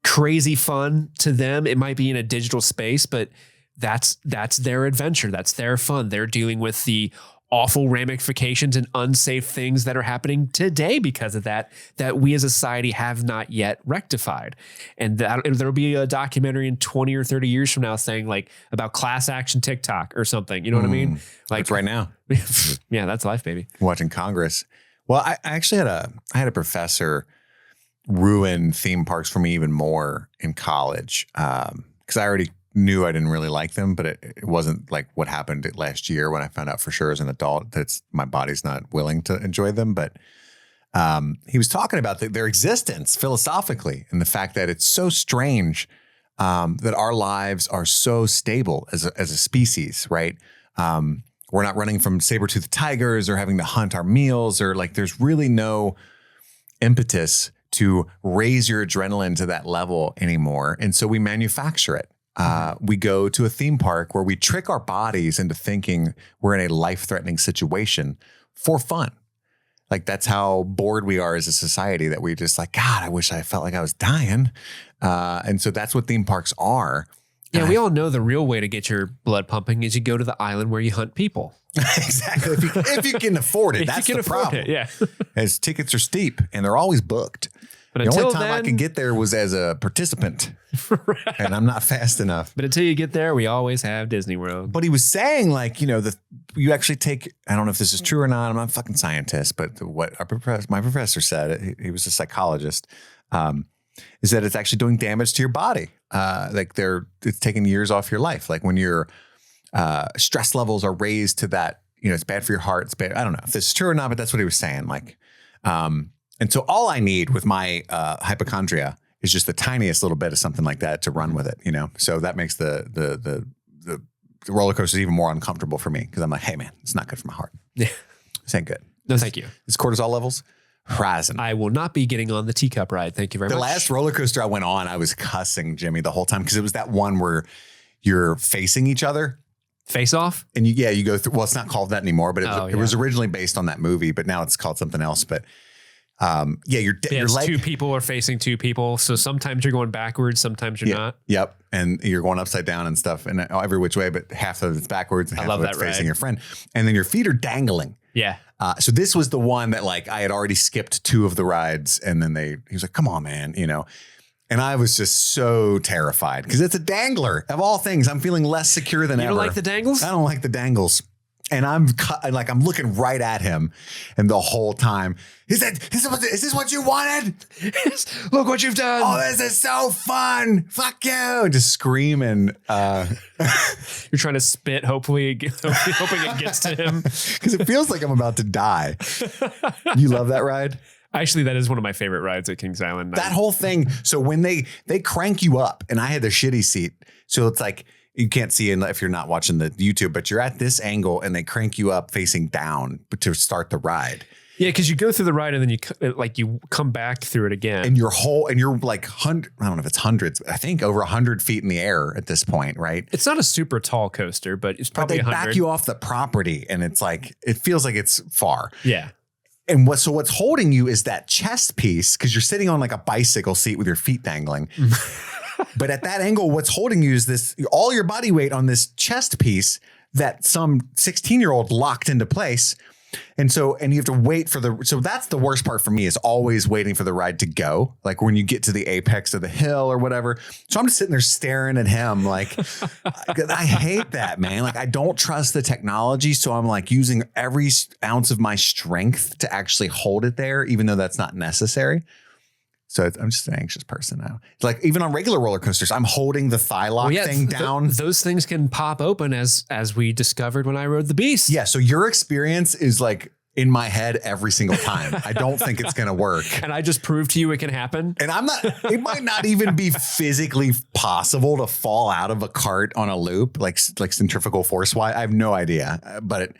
crazy fun. To them, it might be in a digital space, but that's their adventure. That's their fun. They're dealing with the awful ramifications and unsafe things that are happening today because of that we as a society have not yet rectified. And there'll be a documentary in 20 or 30 years from now saying like about class action TikTok or something. You know what I mean? Like that's right now. Yeah, that's life, baby. Watching Congress. Well, I actually had a professor ruin theme parks for me even more in college. Because I already knew I didn't really like them, but it wasn't like what happened last year when I found out for sure as an adult that my body's not willing to enjoy them. But he was talking about their existence philosophically and the fact that it's so strange that our lives are so stable as a species, right? We're not running from saber-toothed tigers or having to hunt our meals, or like there's really no impetus to raise your adrenaline to that level anymore. And so we manufacture it. We go to a theme park where we trick our bodies into thinking we're in a life-threatening situation for fun. Like that's how bored we are as a society, that we just like, God, I wish I felt like I was dying. And so that's what theme parks are. Yeah, we all know the real way to get your blood pumping is you go to the island where you hunt people. Exactly. If you can afford it, that's the problem. Yeah. As tickets are steep and they're always booked. But the only time I could get there was as a participant. Right. And I'm not fast enough. But until you get there, we always have Disney World. But he was saying like, you actually take, I don't know if this is true or not. I'm not a fucking scientist, but what my professor said, he was a psychologist, is that it's actually doing damage to your body. It's taking years off your life. Like when your stress levels are raised to that, it's bad for your heart. It's bad. I don't know if this is true or not, but that's what he was saying. Like, and so all I need with my hypochondria is just the tiniest little bit of something like that to run with it, So that makes the roller coaster even more uncomfortable for me because I'm like, hey man, it's not good for my heart. Yeah, this ain't good. No, thank you. This cortisol levels rising. I will not be getting on the teacup ride. Thank you very much. The last roller coaster I went on, I was cussing Jimmy the whole time because it was that one where you're facing each other. Face Off? And you go through, well, it's not called that anymore, but it was originally based on that movie, but now it's called something else. But your leg, 2 people are facing 2 people. So sometimes you're going backwards, sometimes you're not. Yep. And you're going upside down and stuff and every which way, but half of it's backwards and half of it's facing your friend. And then your feet are dangling. Yeah. So this was the one that like I had already skipped 2 of the rides. And then he was like, come on, man, And I was just so terrified because it's a dangler of all things. I'm feeling less secure than ever. You don't like the dangles? I don't like the dangles. And I'm looking right at him, and the whole time he said, "Is this what you wanted? Look what you've done! Oh, this is so fun! Fuck you!" And just screaming. You're trying to spit, hoping it gets to him because it feels like I'm about to die. You love that ride? Actually, that is one of my favorite rides at Kings Island. That whole thing. So when they crank you up, and I had the shitty seat, so it's like you can't see it if you're not watching the YouTube, but you're at this angle and they crank you up facing down to start the ride. Yeah, because you go through the ride and then you come back through it again. And you're like I don't know if it's hundreds, I think over 100 feet in the air at this point, right? It's not a super tall coaster, but it's probably 100. They back you off the property and it's like, it feels like it's far. Yeah. And what's holding you is that chest piece, because you're sitting on like a bicycle seat with your feet dangling. But at that angle, what's holding you is all your body weight on this chest piece that some 16-year-old locked into place. And you have to wait so that's the worst part for me, is always waiting for the ride to go. Like when you get to the apex of the hill or whatever. So I'm just sitting there staring at him. Like, I hate that, man. Like, I don't trust the technology. So I'm like using every ounce of my strength to actually hold it there, even though that's not necessary. So I'm just an anxious person now. It's like even on regular roller coasters, I'm holding the thigh lock thing down. Those things can pop open as we discovered when I rode the Beast. Yeah. So your experience is like in my head every single time. I don't think it's going to work. And I just proved to you it can happen. And it might not even be physically possible to fall out of a cart on a loop, like centrifugal force. Why? I have no idea, but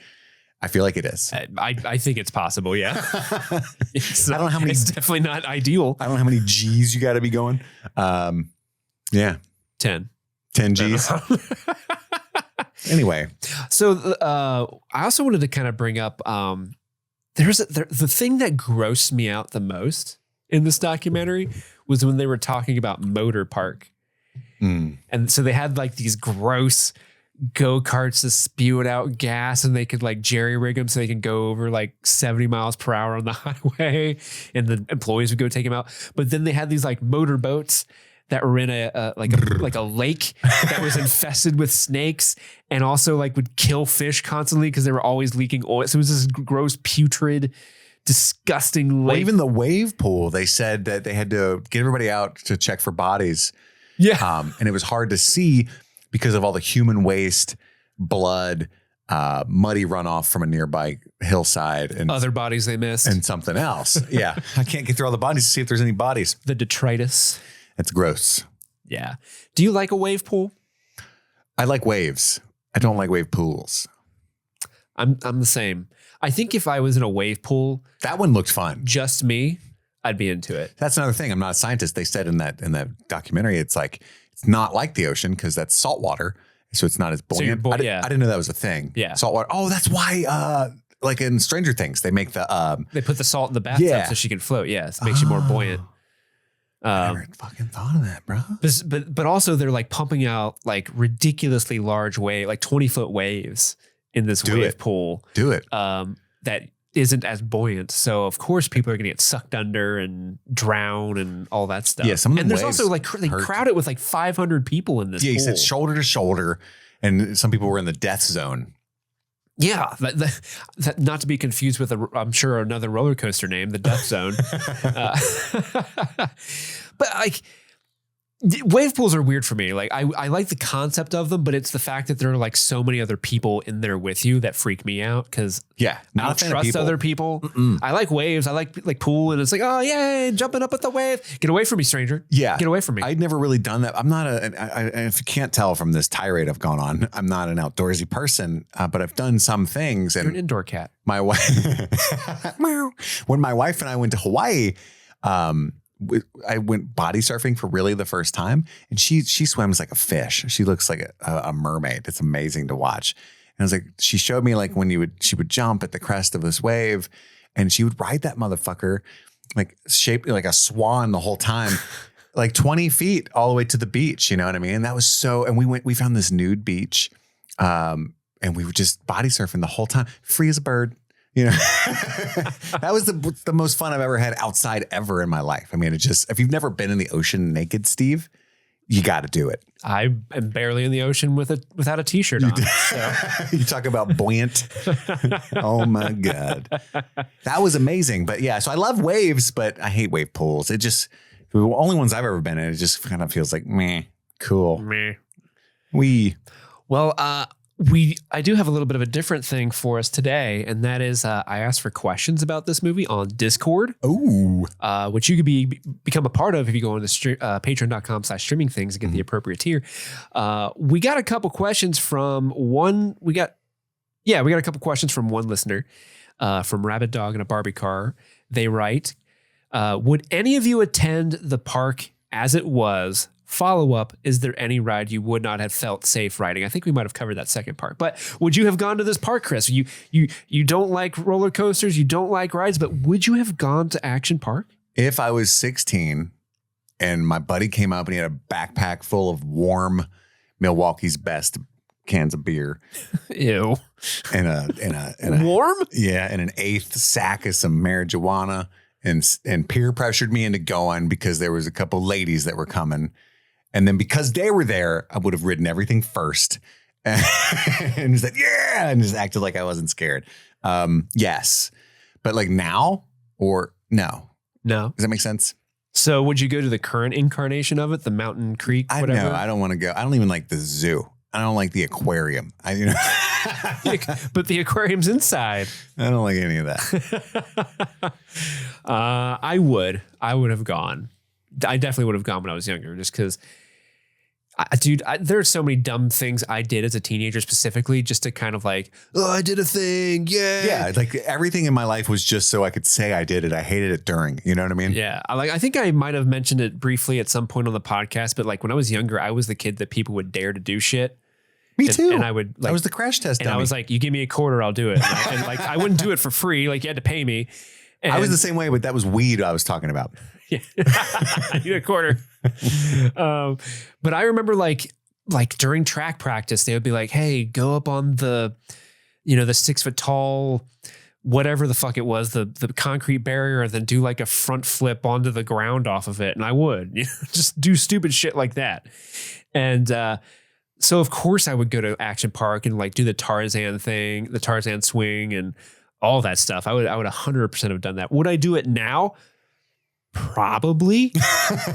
I feel like it is. I think it's possible. Yeah. I don't know how many. It's definitely not ideal. I don't know how many G's you got to be going. Yeah. 10 G's. Anyway. So I also wanted to kind of bring up, the thing that grossed me out the most in this documentary was when they were talking about Motor Park. And so they had like these gross go-karts to spew out gas, and they could like jerry rig them so they can go over like 70 miles per hour on the highway, and the employees would go take them out. But then they had these like motor boats that were in a lake that was infested with snakes, and also like would kill fish constantly because they were always leaking oil. So it was this gross, putrid, disgusting lake. Well, even the wave pool, they said that they had to get everybody out to check for bodies. Yeah. And it was hard to see because of all the human waste, blood, muddy runoff from a nearby hillside, and other bodies they missed, and something else. Yeah. I can't get through all the bodies to see if there's any bodies. The detritus. It's gross. Yeah. Do you like a wave pool? I like waves. I don't like wave pools. I'm the same. I think if I was in a wave pool, that one looked fun. Just me, I'd be into it. That's another thing. I'm not a scientist. They said in that documentary, it's like, it's not like the ocean because that's salt water. So it's not as buoyant. I didn't know that was a thing. Yeah. Salt water. Oh, that's why, like in Stranger Things, they make they put the salt in the bathtub so she can float. Yeah. It makes you more buoyant. I never fucking thought of that, bro. But also they're like pumping out like ridiculously large like 20-foot waves in this wave pool. Do it. That isn't as buoyant. So of course people are going to get sucked under and drown and all that stuff. Yeah. Some of them and there's also like, they crowd it with like 500 people in this pool. Yeah. He said shoulder to shoulder. And some people were in the death zone. Yeah, that not to be confused with I'm sure another roller coaster name, the Death Zone. But like, wave pools are weird for me. Like I like the concept of them, but it's the fact that there are like so many other people in there with you that freak me out because I don't trust other people. I like waves. I like pool, and it's like, oh yeah, jumping up with the wave. Get away from me, stranger. Yeah, get away from me. I'd never really done that. I'm not if you can't tell from this tirade I've gone on, I'm not an outdoorsy person, but I've done some things. You're an indoor cat. My wife, when my wife and I went to Hawaii, I went body surfing for really the first time, and she swims like a fish. She looks like a mermaid. It's amazing to watch. And I was like, she showed me like when she would jump at the crest of this wave, and she would ride that motherfucker like shaped like a swan the whole time, like 20 feet all the way to the beach. You know what I mean? And that was so. And we found this nude beach, and we were just body surfing the whole time, free as a bird. You know, that was the most fun I've ever had outside ever in my life. I mean, if you've never been in the ocean naked, Steve, you got to do it. I am barely in the ocean without a t-shirt on. So. You talk about buoyant. Oh my God. That was amazing. But yeah, so I love waves, but I hate wave pools. It just, the only ones I've ever been in, it just kind of feels like, meh, cool. Meh. Well, I do have a little bit of a different thing for us today, and that is I asked for questions about this movie on Discord. Ooh. Which you could become a part of if you go on to patreon.com/streamingthings and get the appropriate tier. We got a couple questions from one. We got a couple questions from one listener, from Rabbit Dog and a Barbie Car. They write, would any of you attend the park as it was? Follow up, is there any ride you would not have felt safe riding? I think we might have covered that second part, but would you have gone to this park, Chris? You don't like roller coasters, you don't like rides, but would you have gone to Action Park? If I was 16 and my buddy came up and he had a backpack full of warm Milwaukee's Best cans of beer. Ew. And a warm? Yeah, and an eighth sack of some marijuana and peer pressured me into going because there was a couple ladies that were coming. And then because they were there, I would have ridden everything first and said, yeah, and just acted like I wasn't scared. Yes. But like now or no? No. Does that make sense? So would you go to the current incarnation of it, the Mountain Creek, whatever? No, I don't want to go. I don't even like the zoo. I don't like the aquarium. But the aquarium's inside. I don't like any of that. I would have gone. I definitely would have gone when I was younger, just because, there are so many dumb things I did as a teenager, specifically just to kind of like, oh, I did a thing. Yeah. Yeah. Like everything in my life was just so I could say I did it. I hated it during, you know what I mean? Yeah. I think I might have mentioned it briefly at some point on the podcast, but like when I was younger, I was the kid that people would dare to do shit. Me too. And I would I was the crash test dummy. I was like, you give me $0.25, I'll do it. And like, I wouldn't do it for free. Like you had to pay me. And I was the same way, but that was weed I was talking about. Yeah. I need $0.25. But I remember like during track practice, they would be like, hey, go up on the 6 foot tall, whatever the fuck it was, the concrete barrier, and then do like a front flip onto the ground off of it. And I would just do stupid shit like that. And, so of course I would go to Action Park and like do the Tarzan thing, the Tarzan swing and all that stuff. I would 100% have done that. Would I do it now? Probably.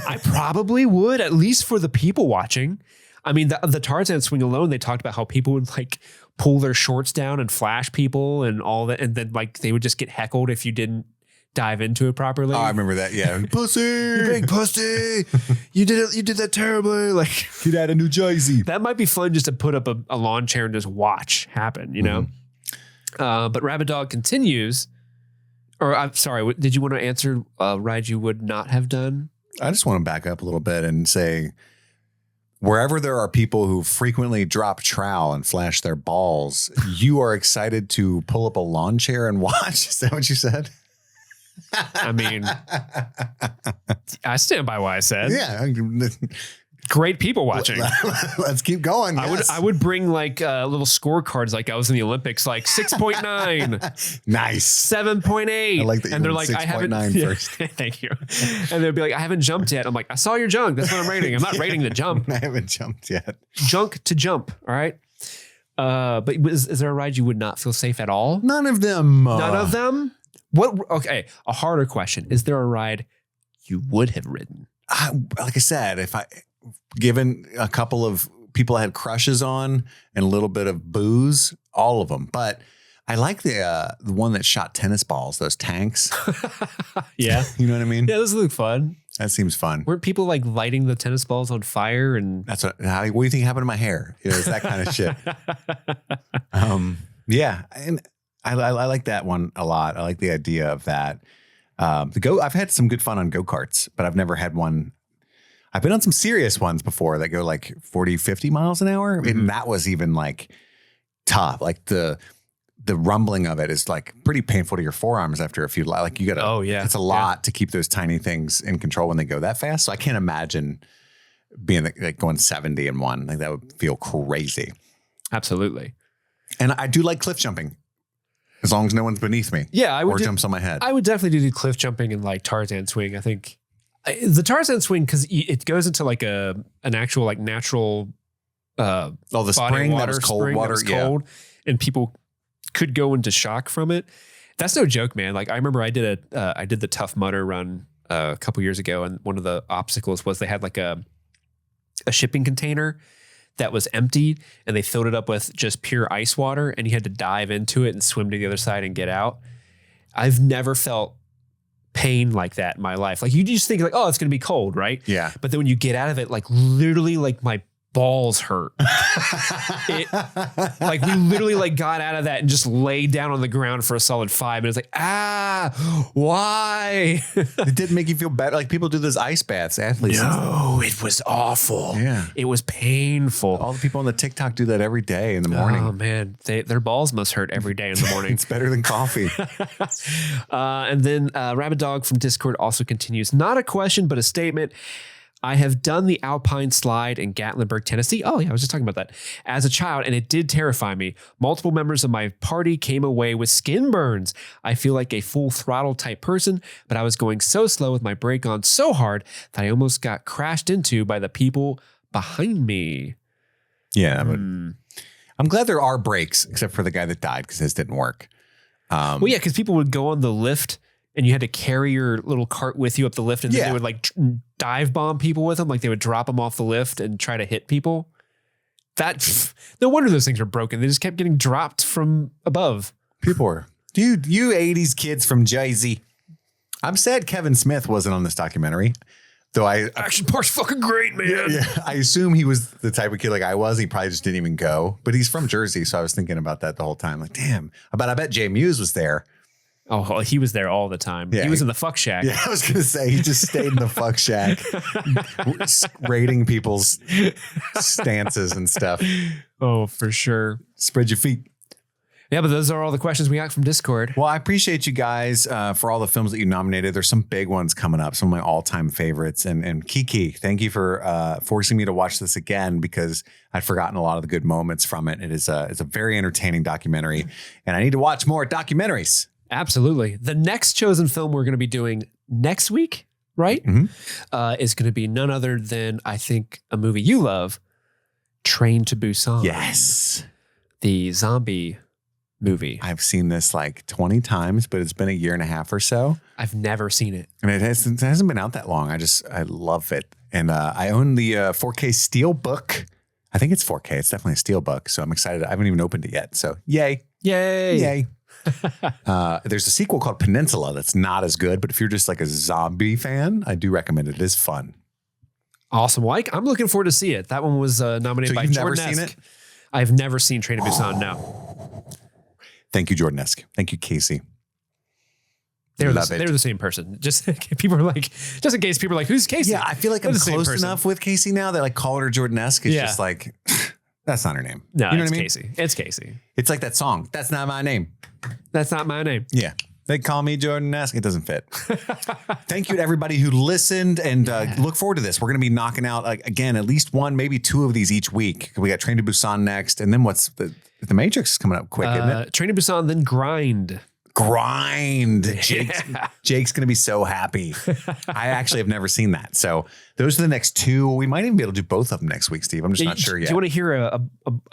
I probably would, at least for the people watching. I mean, the Tarzan swing alone, they talked about how people would like pull their shorts down and flash people and all that. And then like they would just get heckled if you didn't dive into it properly. Oh, I remember that. Yeah. Pussy. You big pussy. You did it. You did that terribly. Like get out of New Jersey. That might be fun just to put up a lawn chair and just watch happen, you know? But Rabbit Dog continues, or I'm sorry, did you want to answer ride you would not have done? I just want to back up a little bit and say, wherever there are people who frequently drop trowel and flash their balls, you are excited to pull up a lawn chair and watch? Is that what you said? I mean, I stand by what I said. Yeah. Great people watching. Let's keep going. I would bring like little scorecards like I was in the Olympics, like 6.9. Nice. 7.8. I like that. And they're like, I haven't. First. Thank you. And they'd be like, I haven't jumped yet. I'm like, I saw your junk. That's what I'm rating. I'm not rating the jump. I haven't jumped yet. Junk to jump. All right. But is there a ride you would not feel safe at all? None of them. None of them? What? Okay. A harder question. Is there a ride you would have ridden? Like I said, if I given a couple of people I had crushes on and a little bit of booze, all of them. But I like the one that shot tennis balls, those tanks. Yeah. You know what I mean? Yeah, those look fun. That seems fun. Weren't people like lighting the tennis balls on fire? And that's what do you think happened to my hair? It's that kind of shit. Yeah. And I like that one a lot. I like the idea of that. I've had some good fun on go-karts, but I've never had one. I've been on some serious ones before that go like 40, 50 miles an hour. Mm-hmm. And that was even like tough. Like the rumbling of it is like pretty painful to your forearms after a few, like you got to, it's a lot to keep those tiny things in control when they go that fast. So I can't imagine being like going 70 in one. Like that would feel crazy. Absolutely. And I do like cliff jumping. As long as no one's beneath me. Yeah. Or jumps on my head. I would definitely do cliff jumping and like Tarzan swing. I think the Tarzan swing, because it goes into like an actual like natural the spring water, that was cold water. Cold, and people could go into shock from it. That's no joke, man. Like I remember I did the Tough Mudder run a couple years ago, and one of the obstacles was they had like a shipping container that was empty and they filled it up with just pure ice water and you had to dive into it and swim to the other side and get out. I've never felt pain like that in my life. Like you just think like, oh, it's going to be cold, right? Yeah. But then when you get out of it, like literally like my balls hurt. Like we literally like got out of that and just laid down on the ground for a solid 5 minutes. Like, why? It didn't make you feel better. Like people do those ice baths, athletes. No, it was awful. Yeah. It was painful. All the people on the TikTok do that every day in the morning. Oh man, their balls must hurt every day in the morning. It's better than coffee. And then Rabbit Dog from Discord also continues, not a question, but a statement. I have done the Alpine slide in Gatlinburg, Tennessee. Oh, yeah, I was just talking about that. As a child, and it did terrify me. Multiple members of my party came away with skin burns. I feel like a full throttle type person, but I was going so slow with my brake on so hard that I almost got crashed into by the people behind me. Yeah, but I'm glad there are brakes, except for the guy that died because his didn't work. Well, yeah, because people would go on the lift and you had to carry your little cart with you up the lift, and then they would like dive bomb people with them. Like they would drop them off the lift and try to hit people. No wonder those things are broken. They just kept getting dropped from above. People are, dude, you 80s kids from Jersey. I'm sad Kevin Smith wasn't on this documentary, though. Action Park's fucking great, man. Yeah, I assume he was the type of kid like I was. He probably just didn't even go, but he's from Jersey. So I was thinking about that the whole time. Like, damn, I bet Jay Muse was there. Oh, he was there all the time. Yeah, he was in the fuck shack. Yeah, I was going to say he just stayed in the fuck shack, rating people's stances and stuff. Oh, for sure. Spread your feet. Yeah, but those are all the questions we got from Discord. Well, I appreciate you guys for all the films that you nominated. There's some big ones coming up, some of my all-time favorites. And Kiki, thank you for forcing me to watch this again because I'd forgotten a lot of the good moments from it. It's a very entertaining documentary, and I need to watch more documentaries. Absolutely. The next chosen film we're going to be doing next week, right? Mm-hmm. Is going to be none other than, I think, a movie you love, Train to Busan. Yes. The zombie movie. I've seen this like 20 times, but it's been a year and a half or so. I've never seen it. And it hasn't been out that long. I love it. And I own the 4K Steel book. I think it's 4K. It's definitely a Steel book. So I'm excited. I haven't even opened it yet. So yay. Yay. Yay. There's a sequel called Peninsula that's not as good, but if you're just like a zombie fan, I do recommend it. It is fun. Awesome. Well, I'm looking forward to see it. That one was nominated by Jordan. Never seen it? I've never seen Train to Busan. No. Thank you, Jordan-esque. Thank you, Casey. They're the same person. Just people are like, just in case people are like, who's Casey? Yeah, I feel like I'm close enough with Casey now that like calling her Jordan-esque is just like, that's not her name. No, you know it's what I mean? Casey. It's Casey. It's like that song. That's not my name. That's not my name. Yeah. They call me Jordan-esque. It doesn't fit. Thank you to everybody who listened and look forward to this. We're going to be knocking out, again, at least one, maybe two of these each week. We got Train to Busan next. And then what's the Matrix is coming up quick, isn't it? Train to Busan, then Grind. Jake's going to be so happy. I actually have never seen that. So those are the next two. We might even be able to do both of them next week, Steve. I'm just not sure yet. Do you want to hear a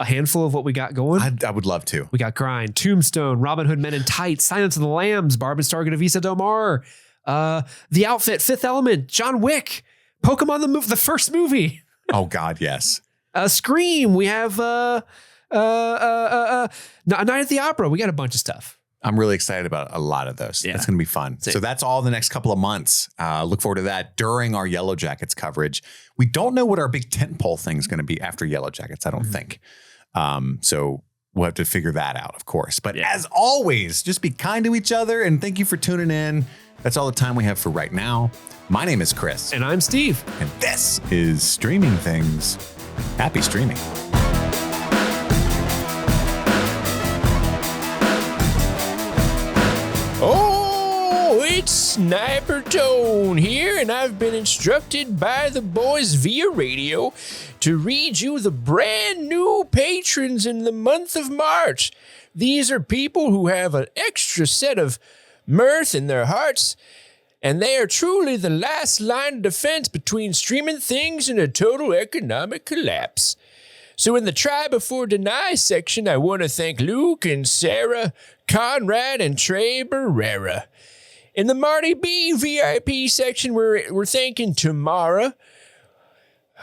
handful of what we got going? I would love to. We got Grind, Tombstone, Robin Hood Men in Tights, Silence of the Lambs, Barb and Star Visa Del Mar, The Outfit, Fifth Element, John Wick, Pokemon the first movie. Oh God, yes. Scream. We have A Night at the Opera. We got a bunch of stuff. I'm really excited about a lot of those. Yeah. That's going to be fun. So that's all the next couple of months. Look forward to that during our Yellow Jackets coverage. We don't know what our big tentpole thing is going to be after Yellow Jackets, I don't think. So we'll have to figure that out, of course. But as always, just be kind to each other and thank you for tuning in. That's all the time we have for right now. My name is Chris. And I'm Steve. And this is Streaming Things. Happy streaming. Oh, it's Sniper Tone here, and I've been instructed by the boys via radio to read you the brand new patrons in the month of March. These are people who have an extra set of mirth in their hearts, and they are truly the last line of defense between Streaming Things and a total economic collapse. So in the Try Before Deny section, I want to thank Luke and Sarah, Conrad and Trey Barrera. In the Marty B VIP section, we're thanking Tamara,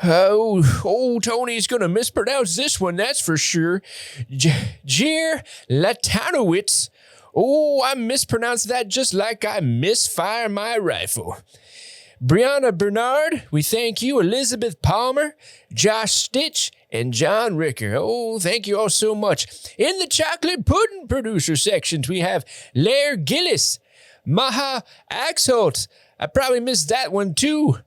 Oh, Tony's going to mispronounce this one, that's for sure. Jer Latanowitz. Oh, I mispronounced that just like I misfire my rifle. Brianna Bernard, we thank you. Elizabeth Palmer, Josh Stitch, and John Ricker. Oh, thank you all so much. In the chocolate pudding producer sections, we have Lair Gillis, Maha Axholt. I probably missed that one too.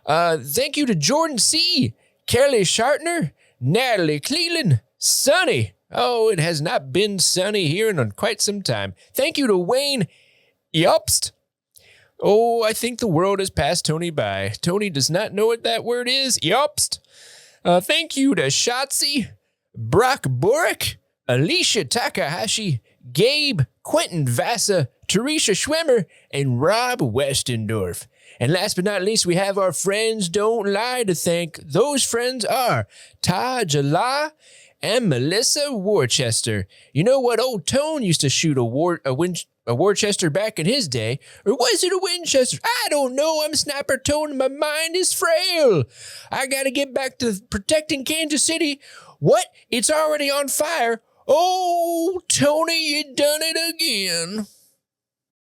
Thank you to Jordan C., Kelly Shartner, Natalie Cleland, Sonny. Oh, it has not been sunny here in quite some time. Thank you to Wayne Yopst. Oh, I think the world has passed Tony by. Tony does not know what that word is. Yopst. Thank you to Shotzi, Brock Borick, Alicia Takahashi, Gabe, Quentin Vassa, Teresa Schwemmer, and Rob Westendorf. And last but not least, we have our friends Don't Lie to thank. Those friends are Taj Allah and Melissa Worcester. You know what? Old Tone used to shoot a Worcester back in his day. Or was it a Winchester? I don't know. I'm Sniper Tone and my mind is frail. I got to get back to protecting Kansas City. What? It's already on fire. Oh, Tony, you done it again.